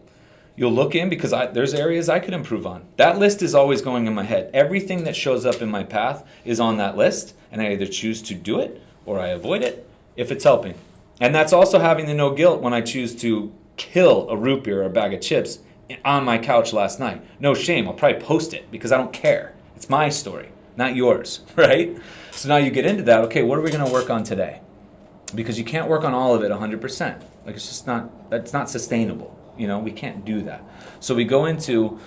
You'll look in because there's areas I could improve on. That list is always going in my head. Everything that shows up in my path is on that list, and I either choose to do it or I avoid it if it's helping. And that's also having the no guilt when I choose to kill a root beer or a bag of chips on my couch last night. No shame. I'll probably post it because I don't care. It's my story, not yours, right? So now you get into that. Okay, what are we going to work on today? Because you can't work on all of it 100%. Like it's just not, that's not sustainable. You know, we can't do that. So we go into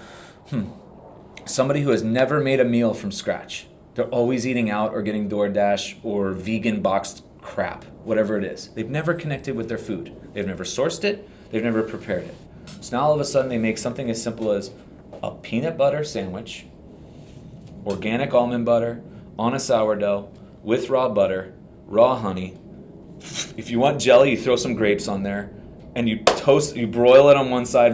somebody who has never made a meal from scratch. They're always eating out or getting DoorDash or vegan boxed crap, whatever it is. They've never connected with their food. They've never sourced it. They've never prepared it. So now all of a sudden they make something as simple as a peanut butter sandwich, organic almond butter, on a sourdough, with raw butter, raw honey. If you want jelly, you throw some grapes on there, and you broil it on one side,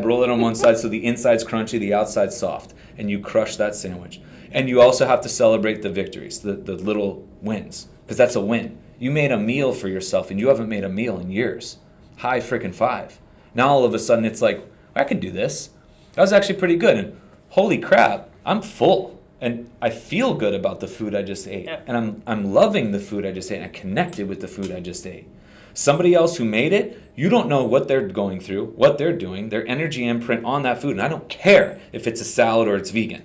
so the inside's crunchy, the outside's soft, and you crush that sandwich. And you also have to celebrate the victories, the little wins, because that's a win. You made a meal for yourself, and you haven't made a meal in years. High freaking five. Now all of a sudden it's like, I can do this. That was actually pretty good, and holy crap, I'm full. And I feel good about the food I just ate. Yeah. And I'm loving the food I just ate, and I connected with the food I just ate. Somebody else who made it, you don't know what they're going through, what they're doing, their energy imprint on that food. And I don't care if it's a salad or it's vegan.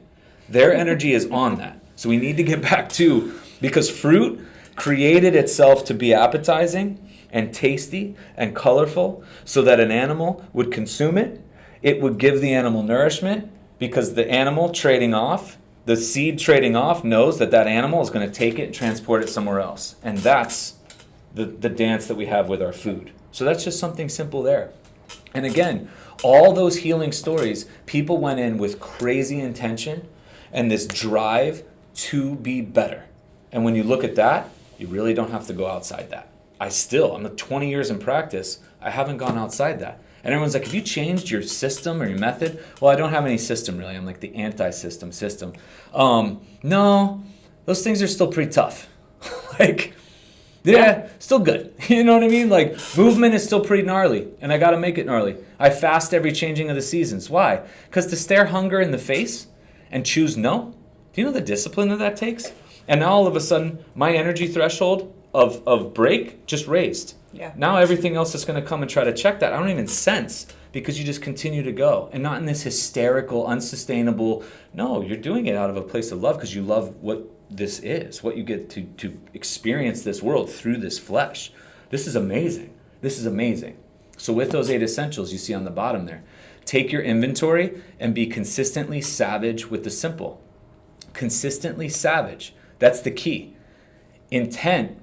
Their energy is on that. So we need to get back to, because fruit created itself to be appetizing and tasty and colorful so that an animal would consume it. It would give the animal nourishment because the animal trading off, the seed trading off knows that that animal is going to take it and transport it somewhere else. And that's the dance that we have with our food. So that's just something simple there. And again, all those healing stories, people went in with crazy intention and this drive to be better. And when you look at that, you really don't have to go outside that. I'm 20 years in practice, I haven't gone outside that. And everyone's like, have you changed your system or your method? Well, I don't have any system really. I'm like the anti-system system. No, those things are still pretty tough. Yeah, still good. You know what I mean? Like, movement is still pretty gnarly, and I got to make it gnarly. I fast every changing of the seasons. Why? Because to stare hunger in the face and choose no, do you know the discipline that takes? And now all of a sudden, my energy threshold of break just raised. Yeah. Now everything else is going to come and try to check that. I don't even sense, because you just continue to go. And not in this hysterical, unsustainable, no, you're doing it out of a place of love because you love what this is, what you get to experience this world through this flesh. This is amazing. This is amazing. So with those 8 essentials you see on the bottom there, take your inventory and be consistently savage with the simple. Consistently savage. That's the key. Intent.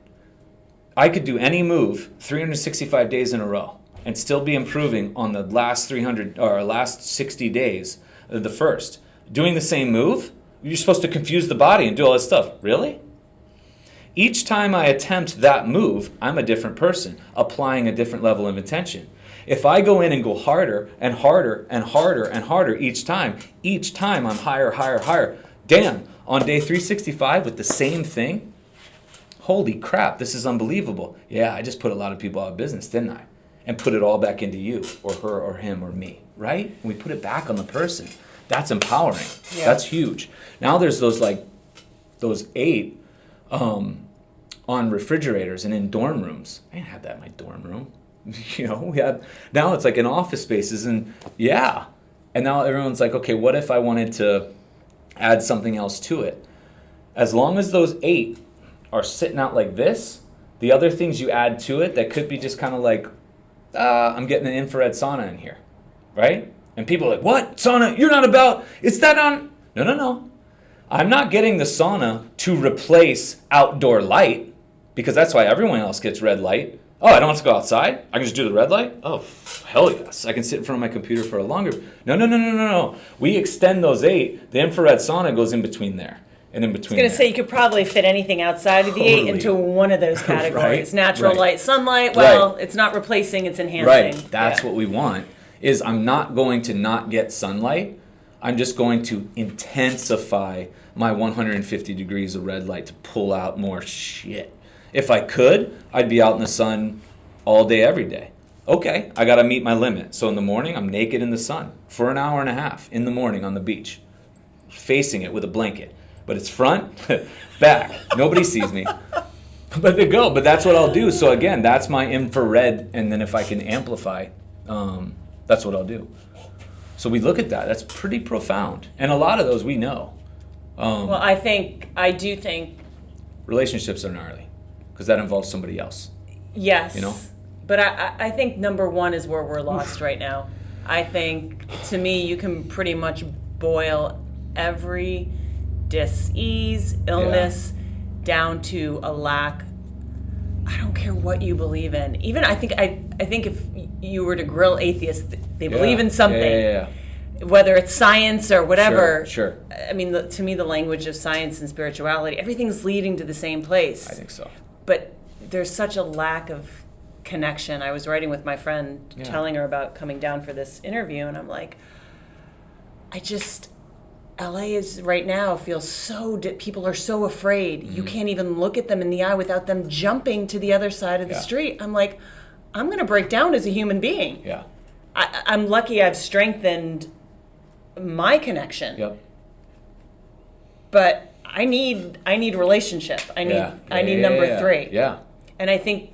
I could do any move 365 days in a row and still be improving on the last 300 or last 60 days, the first. Doing the same move, you're supposed to confuse the body and do all this stuff. Really? Each time I attempt that move, I'm a different person, applying a different level of intention. If I go in and go harder and harder and harder and harder each time I'm higher. Damn, on day 365 with the same thing, holy crap, this is unbelievable. Yeah, I just put a lot of people out of business, didn't I? And put it all back into you or her or him or me, right? And we put it back on the person. That's empowering. Yeah. That's huge. Now there's those 8 on refrigerators and in dorm rooms. I didn't have that in my dorm room. Now it's like in office spaces and yeah. And now everyone's like, okay, what if I wanted to add something else to it? As long as those 8 are sitting out like this, the other things you add to it that could be just kind of like I'm getting an infrared sauna in here, right? And people are like, what? Sauna? You're not about, it's that on. No. I'm not getting the sauna to replace outdoor light, because that's why everyone else gets red light. Oh, I don't have to go outside? I can just do the red light? Oh, hell yes. I can sit in front of my computer for a longer... No. We extend those 8. The infrared sauna goes in between there. And in between I was going to say, you could probably fit anything outside of the 8 into one of those categories. Right, Natural right. light, sunlight, well, Right. It's not replacing, it's enhancing. Right, that's what we want, is I'm not going to not get sunlight. I'm just going to intensify my 150 degrees of red light to pull out more shit. If I could, I'd be out in the sun all day, every day. Okay, I got to meet my limit. So in the morning, I'm naked in the sun for an hour and a half in the morning on the beach, facing it with a blanket. But it's front, back. Nobody sees me. But they go. But that's what I'll do. So again, that's my infrared. And then if I can amplify, that's what I'll do. So we look at that. That's pretty profound. And a lot of those we know. Well, I do think... Relationships are gnarly, because that involves somebody else. Yes. You know? But I think number one is where we're lost right now. I think, to me, you can pretty much boil every dis-ease, illness, down to a lack. I don't care what you believe in. Even I think if you were to grill atheists, they believe in something. Yeah. Whether it's science or whatever. Sure. I mean, to me, the language of science and spirituality, everything's leading to the same place. I think so. But there's such a lack of connection. I was writing with my friend, telling her about coming down for this interview, and I'm like, LA is right now feels so, people are so afraid. You can't even look at them in the eye without them jumping to the other side of the street. I'm like, I'm going to break down as a human being. Yeah. I'm lucky I've strengthened my connection. Yep. But I need relationship. I need number 3. Yeah. And I think,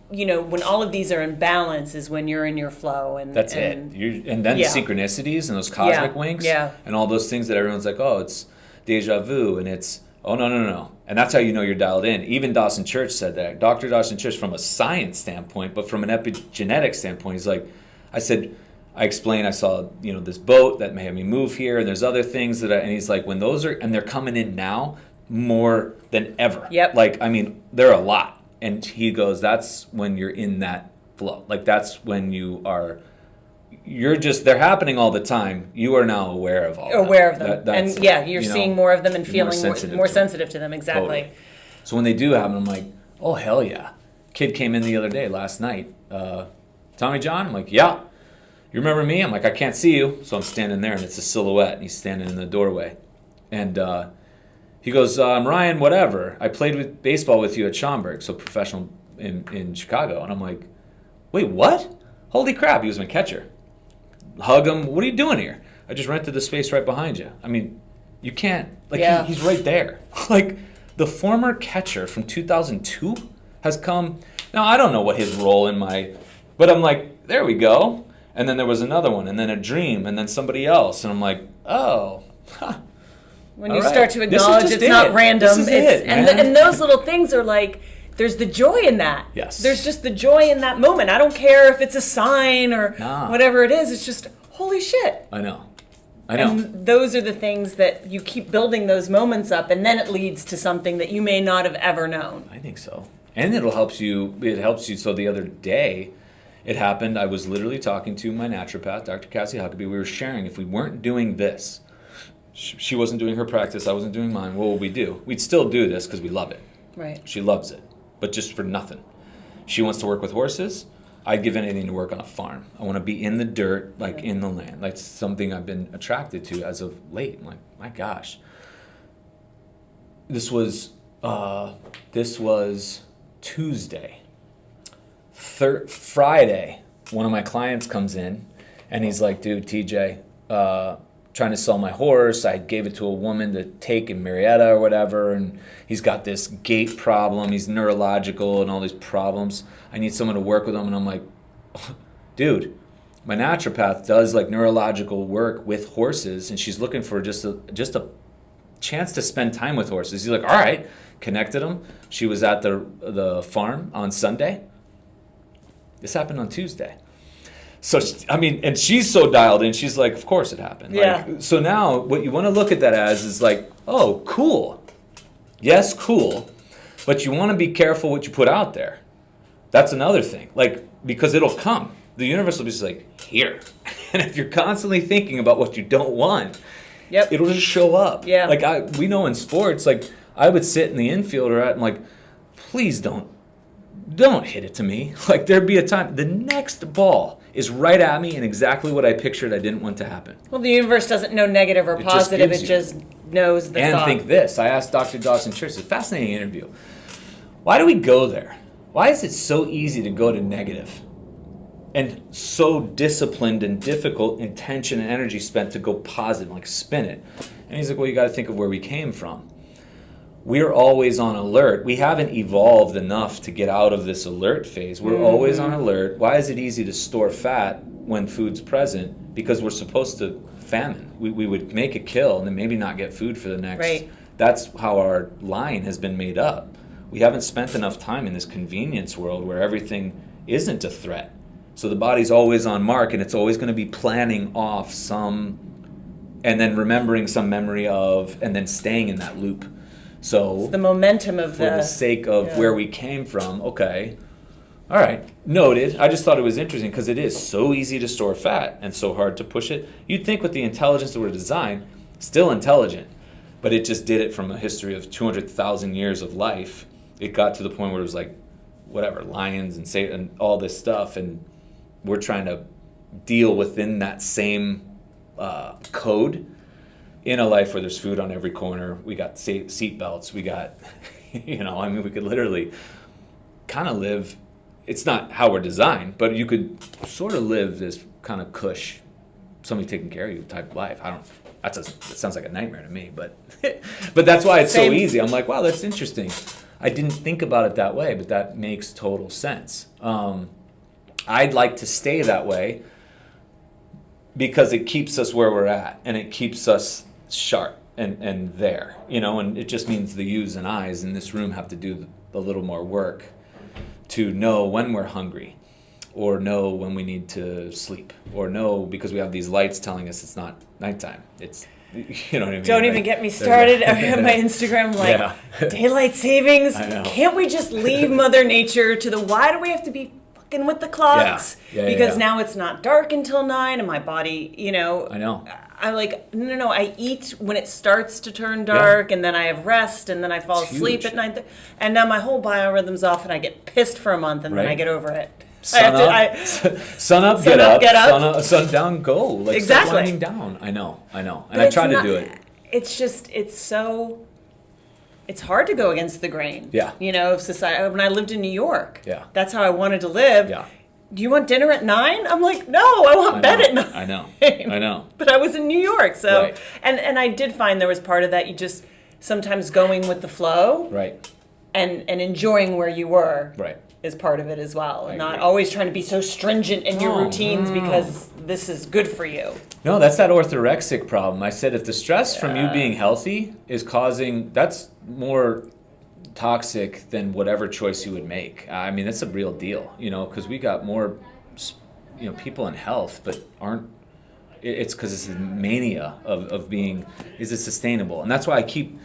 when all of these are in balance is when you're in your flow. And that's it. And then synchronicities and those cosmic winks and all those things that everyone's like, oh, it's deja vu, and it's, oh, no. And that's how you know you're dialed in. Even Dawson Church said that. Dr. Dawson Church, from a science standpoint, but from an epigenetic standpoint, he's like, I explained, I saw, this boat that made me move here, and there's other things and he's like, when those are, and they're coming in now more than ever. Yep. There are a lot. And he goes, that's when you're in that flow. That's when they're happening all the time. You are now aware of all aware of them. You're seeing more of them and feeling more sensitive to them. Exactly. Totally. So when they do happen, I'm like, oh, hell yeah. Kid came in the other day, last night. TommyJohn? I'm like, yeah. You remember me? I'm like, I can't see you. So I'm standing there, and it's a silhouette, and he's standing in the doorway. And he goes, Ryan, whatever. I played with baseball with you at Schaumburg, so professional in Chicago. And I'm like, wait, what? Holy crap, he was my catcher. Hug him. What are you doing here? I just rented the space right behind you. I mean, you can't. He's right there. The former catcher from 2002 has come. Now, I don't know what his role but I'm like, there we go. And then there was another one, and then a dream, and then somebody else. And I'm like, oh, huh. When you start to acknowledge it's not random. And those little things are like, there's the joy in that. Yes. There's just the joy in that moment. I don't care if it's a sign or whatever it is. It's just, holy shit. I know. And those are the things that you keep building those moments up, and then it leads to something that you may not have ever known. I think so. And it helps you. So the other day, it happened. I was literally talking to my naturopath, Dr. Cassie Huckabee. We were sharing, if we weren't doing this, she wasn't doing her practice, I wasn't doing mine, what would we do? We'd still do this because we love it. Right. She loves it, but just for nothing. She wants to work with horses. I'd give anything to work on a farm. I want to be in the dirt, in the land. That's something I've been attracted to as of late. I'm like, my gosh. This was Tuesday. Friday, one of my clients comes in, and he's like, dude, TJ, trying to sell my horse. I gave it to a woman to take in Marietta or whatever, and he's got this gait problem. He's neurological and all these problems. I need someone to work with him. And I'm like, dude, my naturopath does neurological work with horses, and she's looking for just a chance to spend time with horses. He's like, all right, connected him. She was at the farm on Sunday. This happened on Tuesday. So, and she's so dialed in, she's like, of course it happened. Yeah. Like, so now what you want to look at that as is like, oh, cool. Yes, cool. But you want to be careful what you put out there. That's another thing. Like, because it'll come. The universe will be just like, here. And if you're constantly thinking about what you don't want, it'll just show up. Yeah. Like, we know in sports, like, I would sit in the infield or and like, please don't hit it to me. Like, there'd be a time, the next ball is right at me and exactly what I pictured I didn't want to happen. Well, the universe doesn't know negative or positive. It just knows the and thought. think this. I asked Dr. Dawson Church, it's a fascinating interview. Why do we go there? Why is it so easy to go to negative? And so disciplined and difficult intention and energy spent to go positive, like spin it. And he's like, well, you got to think of where we came from. We're always on alert. We haven't evolved enough to get out of this alert phase. We're always on alert. Why is it easy to store fat when food's present? Because we're supposed to famine. We would make a kill and then maybe not get food for the next. Right. That's how our line has been made up. We haven't spent enough time in this convenience world where everything isn't a threat. So the body's always on mark and it's always going to be planning off some and then remembering some memory of and then staying in that loop. So it's the momentum of for the sake of where we came from, okay, all right, noted. I just thought it was interesting because it is so easy to store fat and so hard to push it. You'd think with the intelligence that we're designed, still intelligent, but it just did it from a history of 200,000 years of life. It got to the point where it was like, whatever, lions and all this stuff, and we're trying to deal within that same code. In a life where there's food on every corner, we got seat belts, we got, we could literally kind of live, it's not how we're designed, but you could sort of live this kind of cush, somebody taking care of you type of life. That sounds like a nightmare to me, but but that's why it's so easy. I'm like, wow, that's interesting. I didn't think about it that way, but that makes total sense. I'd like to stay that way because it keeps us where we're at and it keeps us sharp and there, and it just means the yous and I's in this room have to do a little more work to know when we're hungry or know when we need to sleep or know because we have these lights telling us it's not nighttime. It's, you know what I mean? Don't even get me started. I have my Instagram daylight savings. Can't we just leave Mother Nature to the why do we have to be fucking with the clocks? Because now it's not dark until 9 and my body, I know. I like, no, I eat when it starts to turn dark and then I have rest and then I fall asleep at 9. And now my whole biorhythm's off and I get pissed for a month and then I get over it. Sun up, get up. Sun down, go. Like, exactly. Stop winding down. I know. And I try to do it. It's just, it's hard to go against the grain. Yeah. Of society. When I lived in New York, that's how I wanted to live. Yeah. Do you want dinner at 9? I'm like, no, I want bed at 9. I know. But I was in New York, so and I did find there was part of that. You just sometimes going with the flow, right, and enjoying where you were, right, is part of it as well. And not always trying to be so stringent in your routines because this is good for you. No, that's that orthorexic problem. I said if the stress from you being healthy is causing, that's more toxic than whatever choice you would make. I mean, that's a real deal, because we got more, people in health, but aren't, it's because it's a mania of being, is it sustainable? And that's why I keep,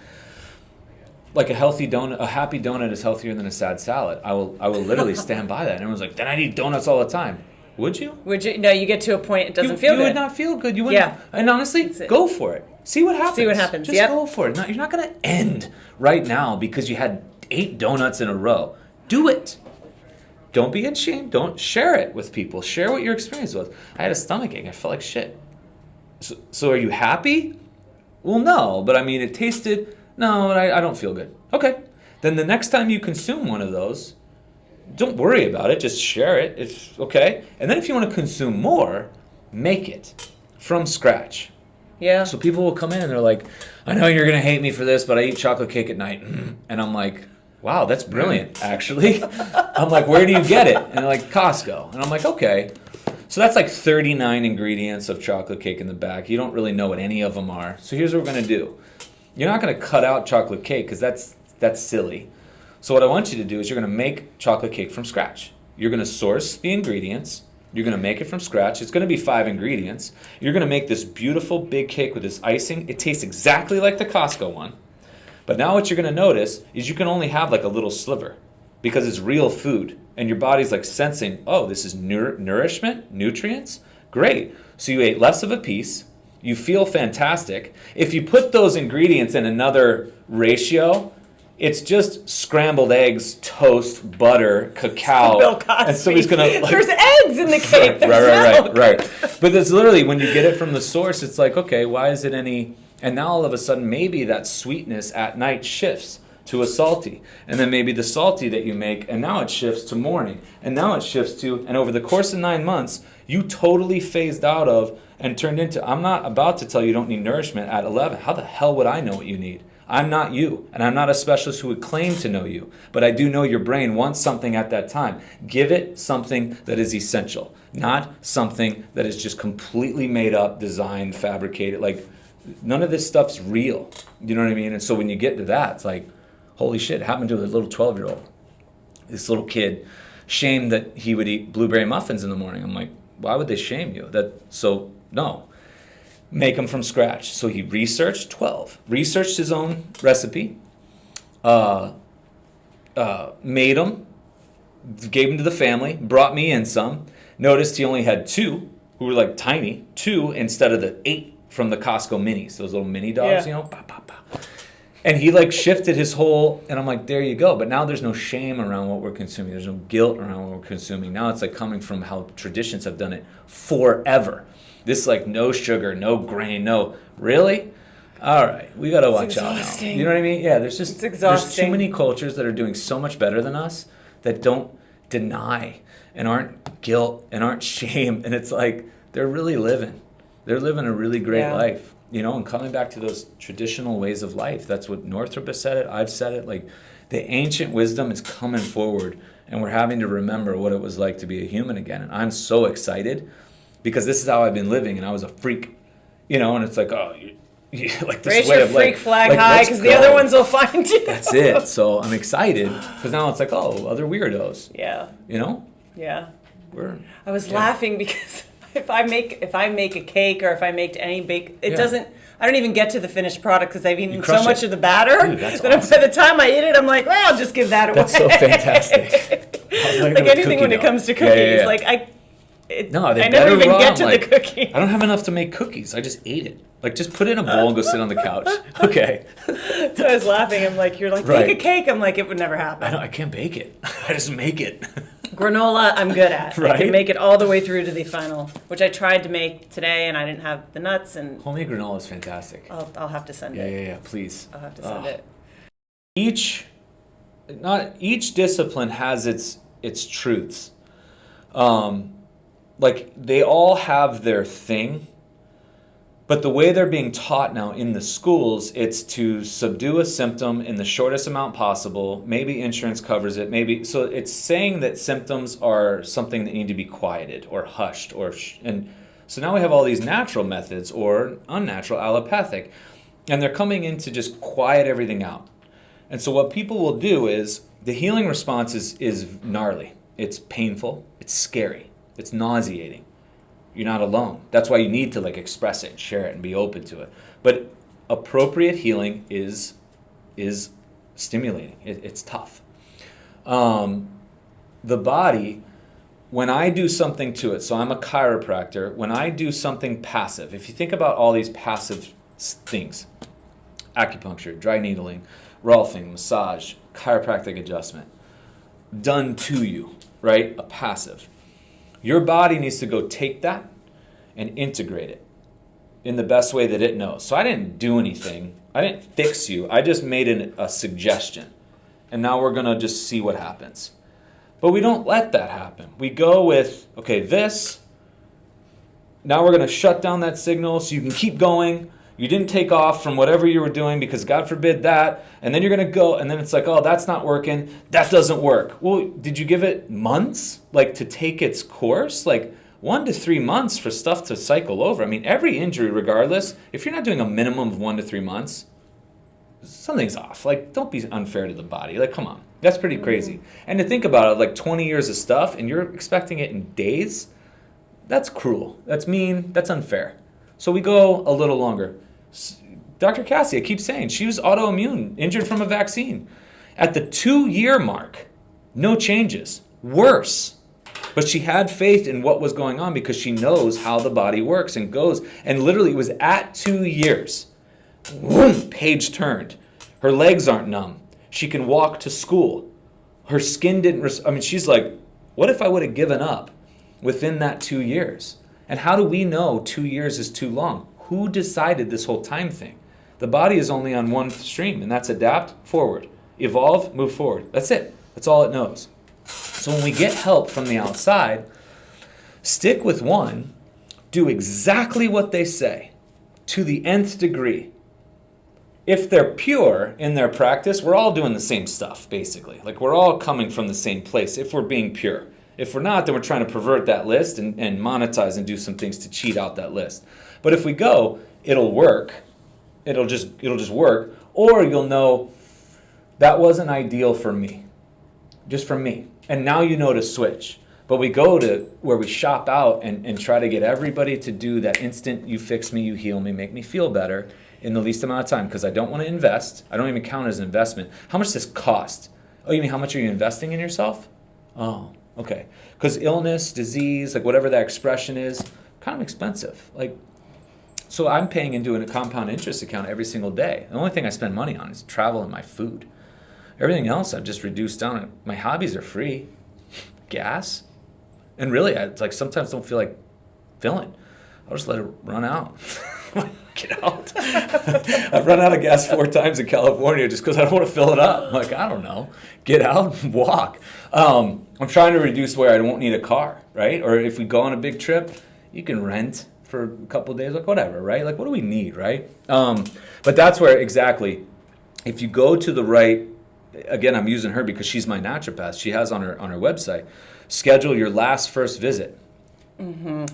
like a happy donut is healthier than a sad salad. I will literally stand by that. And everyone's like, then I eat donuts all the time. Would you? No, you get to a point it doesn't feel good. You would not feel good. You wouldn't. Yeah. And honestly, go for it. See what happens. Just go for it. No, you're not going to end right now because you had 8 donuts in a row. Do it. Don't be ashamed. Don't share it with people. Share what your experience was. I had a stomachache. I felt like shit. So are you happy? Well, no. But I mean, it tasted... No, I don't feel good. Okay. Then the next time you consume one of those, don't worry about it. Just share it. It's okay. And then if you want to consume more, make it from scratch. Yeah. So people will come in and they're like, I know you're going to hate me for this, but I eat chocolate cake at night. And I'm like, wow, that's brilliant, actually. I'm like, where do you get it? And they're like, Costco. And I'm like, okay. So that's like 39 ingredients of chocolate cake in the back. You don't really know what any of them are. So here's what we're going to do. You're not going to cut out chocolate cake because that's silly. So what I want you to do is you're going to make chocolate cake from scratch. You're going to source the ingredients. You're going to make it from scratch. It's going to be 5 ingredients. You're going to make this beautiful big cake with this icing. It tastes exactly like the Costco one. But now what you're going to notice is you can only have like a little sliver because it's real food. And your body's like sensing, oh, this is nourishment, nutrients. Great. So you ate less of a piece. You feel fantastic. If you put those ingredients in another ratio, it's just scrambled eggs, toast, butter, cacao. Bill Cosby. And somebody's gonna There's eggs in the cake. Right. But it's literally when you get it from the source, it's like, okay, why is it any? And now all of a sudden, maybe that sweetness at night shifts to a salty, and then maybe the salty that you make, and now it shifts to morning, and now it shifts to, and over the course of 9 months, you totally phased out of and turned into. I'm not about to tell you don't need nourishment at 11. How the hell would I know what you need? I'm not you, and I'm not a specialist who would claim to know you, but I do know your brain wants something at that time. Give it something that is essential, not something that is just completely made up, designed, fabricated. Like, none of this stuff's real. You know what I mean? And so when you get to that, it's like, holy shit, it happened to a little 12-year-old. This little kid shamed that he would eat blueberry muffins in the morning. I'm like, why would they shame you? No. Make them from scratch. So he researched his own recipe, made them, gave them to the family, brought me in some, noticed he only had 2 who were like tiny, 2 instead of the 8 from the Costco minis, those little mini dogs, Bah, bah, bah. And he like shifted his whole, and I'm like, there you go. But now there's no shame around what we're consuming. There's no guilt around what we're consuming. Now it's like coming from how traditions have done it forever. This like no sugar, no grain, no, really? All right, we got to watch out now. You know what I mean? Yeah, there's too many cultures that are doing so much better than us that don't deny and aren't guilt and aren't shame. And it's like, they're really living. They're living a really great life. And coming back to those traditional ways of life. That's what Northrop has said it. I've said it. Like, the ancient wisdom is coming forward, and we're having to remember what it was like to be a human again. And I'm so excited because this is how I've been living, and I was a freak, and it's like, oh, you like this raise way your of freak like, flag like, high because the other ones will find you. That's it. So I'm excited because now it's like, oh, other weirdos. Yeah. Yeah. I was laughing because if I make a cake or if I make any bake, it doesn't. I don't even get to the finished product because I've eaten so much of the batter. Dude, that's that awesome. By the time I eat it, I'm like, well, I'll just give that away. That's so fantastic. Like anything when it comes to cookies, like I never even get to the cookie. I don't have enough to make cookies. I just ate it. Like, just put it in a bowl and go sit on the couch. Okay. So I was laughing. I'm like, you're like, bake a cake. I'm like, it would never happen. I can't bake it. I just make it. Granola, I'm good at. Right? I can make it all the way through to the final, which I tried to make today, and I didn't have the nuts. And homemade granola is fantastic. I'll have to send it. Yeah, please. I'll have to send it. Each discipline has its truths. Like, they all have their thing. But the way they're being taught now in the schools, it's to subdue a symptom in the shortest amount possible. Maybe insurance covers it. Maybe so. It's saying that symptoms are something that need to be quieted or hushed, and so now we have all these natural methods or unnatural allopathic, and they're coming in to just quiet everything out. And so what people will do is the healing response is gnarly. It's painful. It's scary. It's nauseating. You're not alone. That's why you need to like express it, share it, and be open to it. But appropriate healing is stimulating. It's tough. The body, when I do something to it, so I'm a chiropractor, when I do something passive, if you think about all these passive things, acupuncture, dry needling, rolfing, massage, chiropractic adjustment, done to you, right? A passive. Your body needs to go take that and integrate it in the best way that it knows. So I didn't do anything. I didn't fix you. I just made a suggestion. And now we're going to just see what happens. But we don't let that happen. We go with, okay, this. Now we're going to shut down that signal so you can keep going. You didn't take off from whatever you were doing because God forbid that. And then you're going to go, and then it's like, oh, that's not working. That doesn't work. Well, did you give it months, like, to take its course? Like, 1 to 3 months for stuff to cycle over. I mean, every injury, regardless, if you're not doing a minimum of 1 to 3 months, something's off. Like, don't be unfair to the body. Like, come on. That's pretty crazy. And to think about it, like 20 years of stuff and you're expecting it in days, that's cruel. That's mean. That's unfair. So we go a little longer. Dr. Cassie, I keep saying, she was autoimmune, injured from a vaccine. At the 2-year mark, no changes. Worse. But she had faith in what was going on because she knows how the body works and goes. And literally it was at 2 years. Boom, page turned. Her legs aren't numb. She can walk to school. Her skin didn't, she's like, what if I would have given up within that 2 years? And how do we know 2 years is too long? Who decided this whole time thing? The body is only on one stream, and that's adapt, forward. Evolve, move forward. That's it. That's all it knows. So when we get help from the outside, stick with one, do exactly what they say to the nth degree. If they're pure in their practice, we're all doing the same stuff, basically. Like, we're all coming from the same place if we're being pure. If we're not, then we're trying to pervert that list and monetize and do some things to cheat out that list. But if we go, it'll work. It'll just work. Or you'll know that wasn't ideal for me. Just for me. And now you know to switch. But we go to where we shop out and try to get everybody to do that instant, you fix me, you heal me, make me feel better in the least amount of time, because I don't want to invest. I don't even count it as an investment. How much does this cost? Oh, you mean how much are you investing in yourself? Oh, okay. Because illness, disease, like whatever that expression is, kind of expensive. Like, so I'm paying into a compound interest account every single day. The only thing I spend money on is travel and my food. Everything else I've just reduced down. My hobbies are free. Gas. And really, I sometimes don't feel like filling. I'll just let it run out. Get out. I've run out of gas 4 times in California just because I don't want to fill it up. I'm like, I don't know. Get out and walk. I'm trying to reduce where I won't need a car, right? Or if we go on a big trip, you can rent for a couple of days, like whatever, right? Like, what do we need, right? But that's where exactly, if you go to the right, again, I'm using her because she's my naturopath. She has on her website, schedule your first visit. Mm-hmm.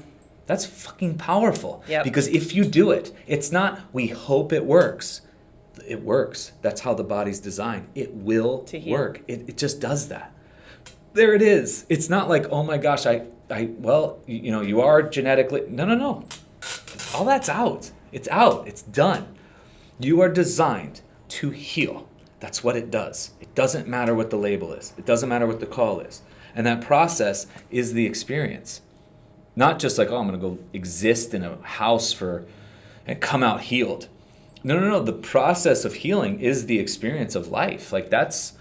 That's fucking powerful. Yep. Because if you do it, it's not, we hope it works. It works. That's how the body's designed. It will work. It just does that. There it is. It's not like, oh my gosh, you are genetically, no. All that's out. It's out. It's done. You are designed to heal. That's what it does. It doesn't matter what the label is. It doesn't matter what the call is. And that process is the experience. Not just like, oh, I'm going to go exist in a house and come out healed. No. The process of healing is the experience of life. Like, that's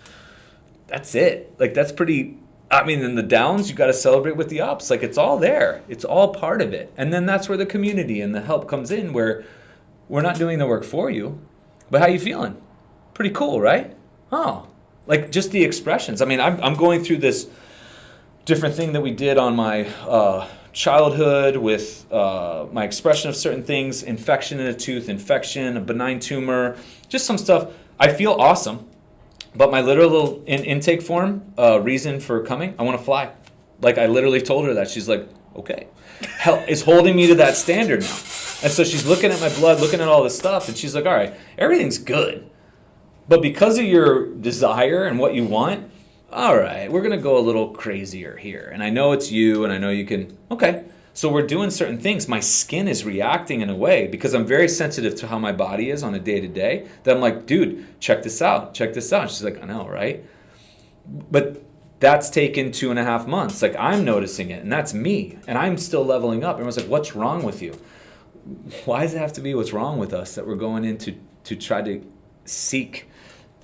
it. Like, that's pretty, in the downs, you got to celebrate with the ups. Like, it's all there. It's all part of it. And then that's where the community and the help comes in, where we're not doing the work for you, but how you feeling? Pretty cool, right? Oh, like just the expressions. I'm going through this different thing that we did on my childhood with my expression of certain things, infection in a tooth, infection, a benign tumor, just some stuff. I feel awesome, but my literal intake form, reason for coming, I want to fly. Like, I literally told her that. She's like, okay. Hell is holding me to that standard now. And so she's looking at my blood, looking at all this stuff, and she's like, all right, everything's good. But because of your desire and what you want, all right, we're going to go a little crazier here. And I know it's you, and I know you can, okay. So we're doing certain things. My skin is reacting in a way because I'm very sensitive to how my body is on a day-to-day, that I'm like, dude, check this out. She's like, I know, right? But that's taken 2.5 months. Like, I'm noticing it, and that's me. And I'm still leveling up. Everyone's like, what's wrong with you? Why does it have to be what's wrong with us that we're going in to try to seek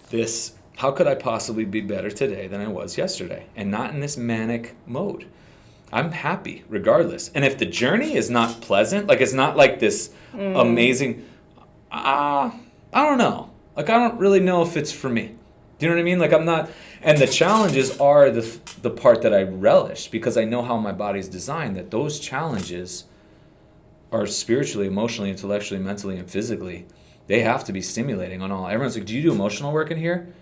this? How could I possibly be better today than I was yesterday? And not in this manic mode. I'm happy regardless. And if the journey is not pleasant, like it's not like this amazing, I don't know. Like, I don't really know if it's for me. Do you know what I mean? Like, I'm not, and the challenges are the part that I relish, because I know how my body's designed, that those challenges are spiritually, emotionally, intellectually, mentally, and physically, they have to be stimulating on all. Everyone's like, do you do emotional work in here?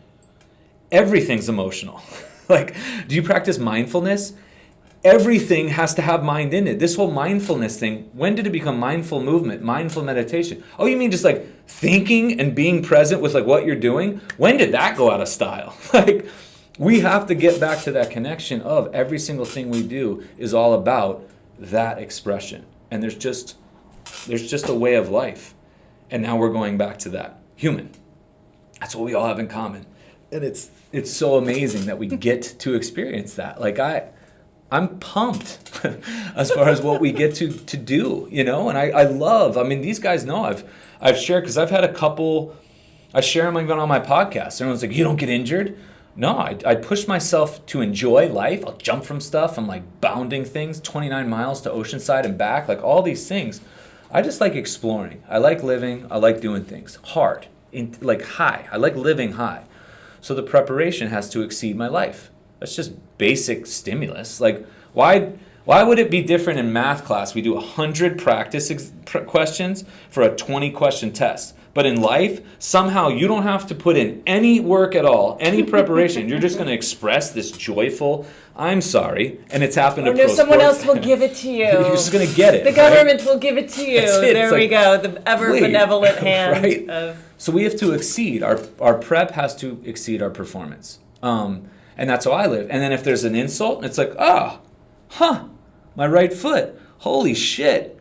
Everything's emotional. Like, do you practice mindfulness? everything has to have mind in it. This whole mindfulness thing, when did it become mindful movement, mindful meditation? Oh, you mean just like thinking and being present with like what you're doing? When did that go out of style? Like, we have to get back to that connection of every single thing we do is all about that expression. And there's just a way of life. And now we're going back to that. Human. That's what we all have in common. And it's so amazing that we get to experience that. Like I'm pumped as far as what we get to do, you know? And I love, I mean, these guys know I've shared, because I've had a couple, I share them even on my podcast. Everyone's like, you don't get injured? No, I push myself to enjoy life. I'll jump from stuff. I'm like bounding things, 29 miles to Oceanside and back, like all these things. I just like exploring. I like living. I like doing things hard, like high. I like living high. So the preparation has to exceed my life. That's just basic stimulus. Like, why would it be different in math class? We do 100 practice questions for a 20-question test. But in life, somehow you don't have to put in any work at all, any preparation. You're just going to express this joyful, I'm sorry, and it's happened to pro sports. Someone else will give it to you. You're just going to get it. The government will give it to you. There we go. The ever benevolent hand. Right? So we have to exceed. Our prep has to exceed our performance. And that's how I live. And then if there's an insult, it's like, my right foot. Holy shit.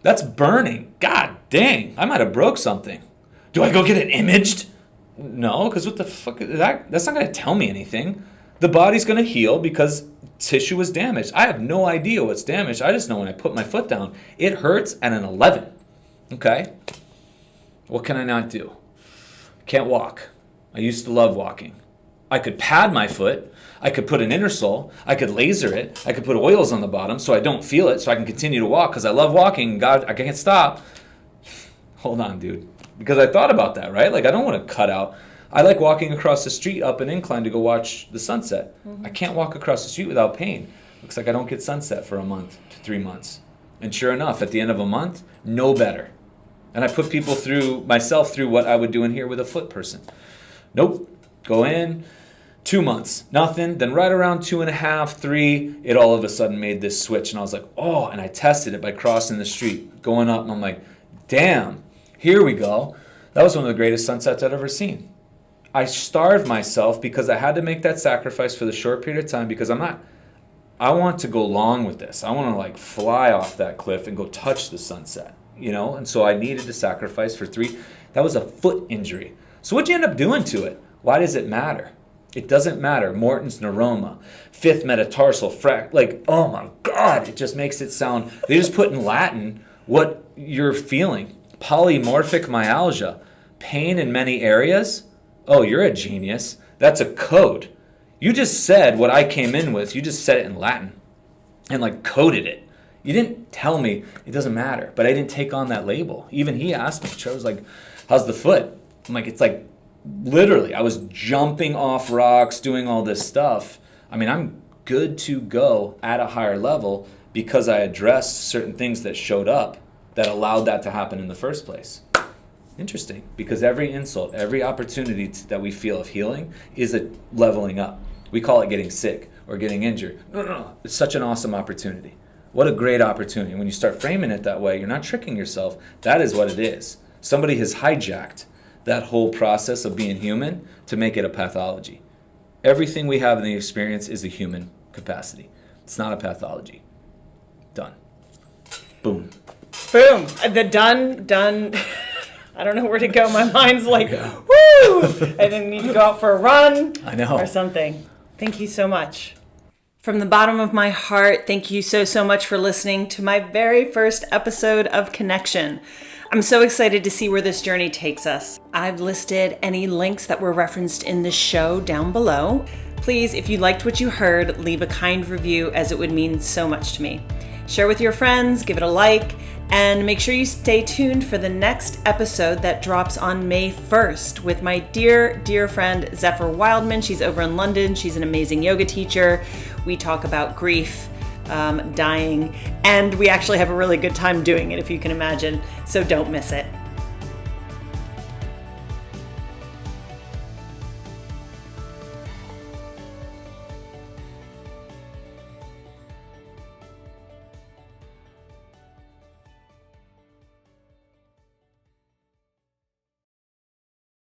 That's burning. God dang. I might have broke something. Do I go get it imaged? No, because what the fuck is that? That's not going to tell me anything. The body's going to heal because tissue was damaged. I have no idea what's damaged. I just know when I put my foot down, it hurts at an 11. Okay? What can I not do? Can't walk. I used to love walking. I could pad my foot. I could put an intersole. I could laser it. I could put oils on the bottom so I don't feel it, so I can continue to walk because I love walking. God, I can't stop. Hold on, dude. Because I thought about that, right? Like, I don't want to cut out. I like walking across the street up an incline to go watch the sunset. I can't walk across the street without pain. Looks like I don't get sunset for a month to 3 months. And sure enough, at the end of a month, no better. And I put myself through what I would do in here with a foot person. Nope. Go in. 2 months, nothing. Then right around 2.5, 3, it all of a sudden made this switch. And I was like, oh, and I tested it by crossing the street, going up. And I'm like, damn, here we go. That was one of the greatest sunsets I'd ever seen. I starved myself because I had to make that sacrifice for the short period of time because I want to go long with this. I want to like fly off that cliff and go touch the sunset, you know? And so I needed to sacrifice for 3. That was a foot injury. So what'd you end up doing to it? Why does it matter? It doesn't matter. Morton's neuroma, 5th metatarsal like, oh my God, it just makes it sound, they just put in Latin what you're feeling. Polymorphic myalgia, pain in many areas. Oh, you're a genius. That's a code. You just said what I came in with. You just said it in Latin and like coded it. You didn't tell me it doesn't matter, but I didn't take on that label. Even he asked me, Trevor's like, how's the foot? I'm like, it's like, literally, I was jumping off rocks, doing all this stuff. I mean, I'm good to go at a higher level because I addressed certain things that showed up that allowed that to happen in the first place. Interesting, because every insult, every opportunity that we feel of healing is a leveling up. We call it getting sick or getting injured. No. It's such an awesome opportunity. What a great opportunity. When you start framing it that way, you're not tricking yourself. That is what it is. Somebody has hijacked that whole process of being human to make it a pathology. Everything we have in the experience is a human capacity. It's not a pathology. Done. Boom. Boom. The done. I don't know where to go. My mind's like, woo! I didn't need to go out for a run. I know. Or something. Thank you so much. From the bottom of my heart, thank you so much for listening to my very first episode of connECtion. I'm so excited to see where this journey takes us. I've listed any links that were referenced in this show down below. Please, if you liked what you heard, leave a kind review as it would mean so much to me. Share with your friends, give it a like, and make sure you stay tuned for the next episode that drops on May 1st with my dear friend Zephyr Wildman. She's over in London. She's an amazing yoga teacher. We talk about grief, dying, and we actually have a really good time doing it, if you can imagine. So don't miss it.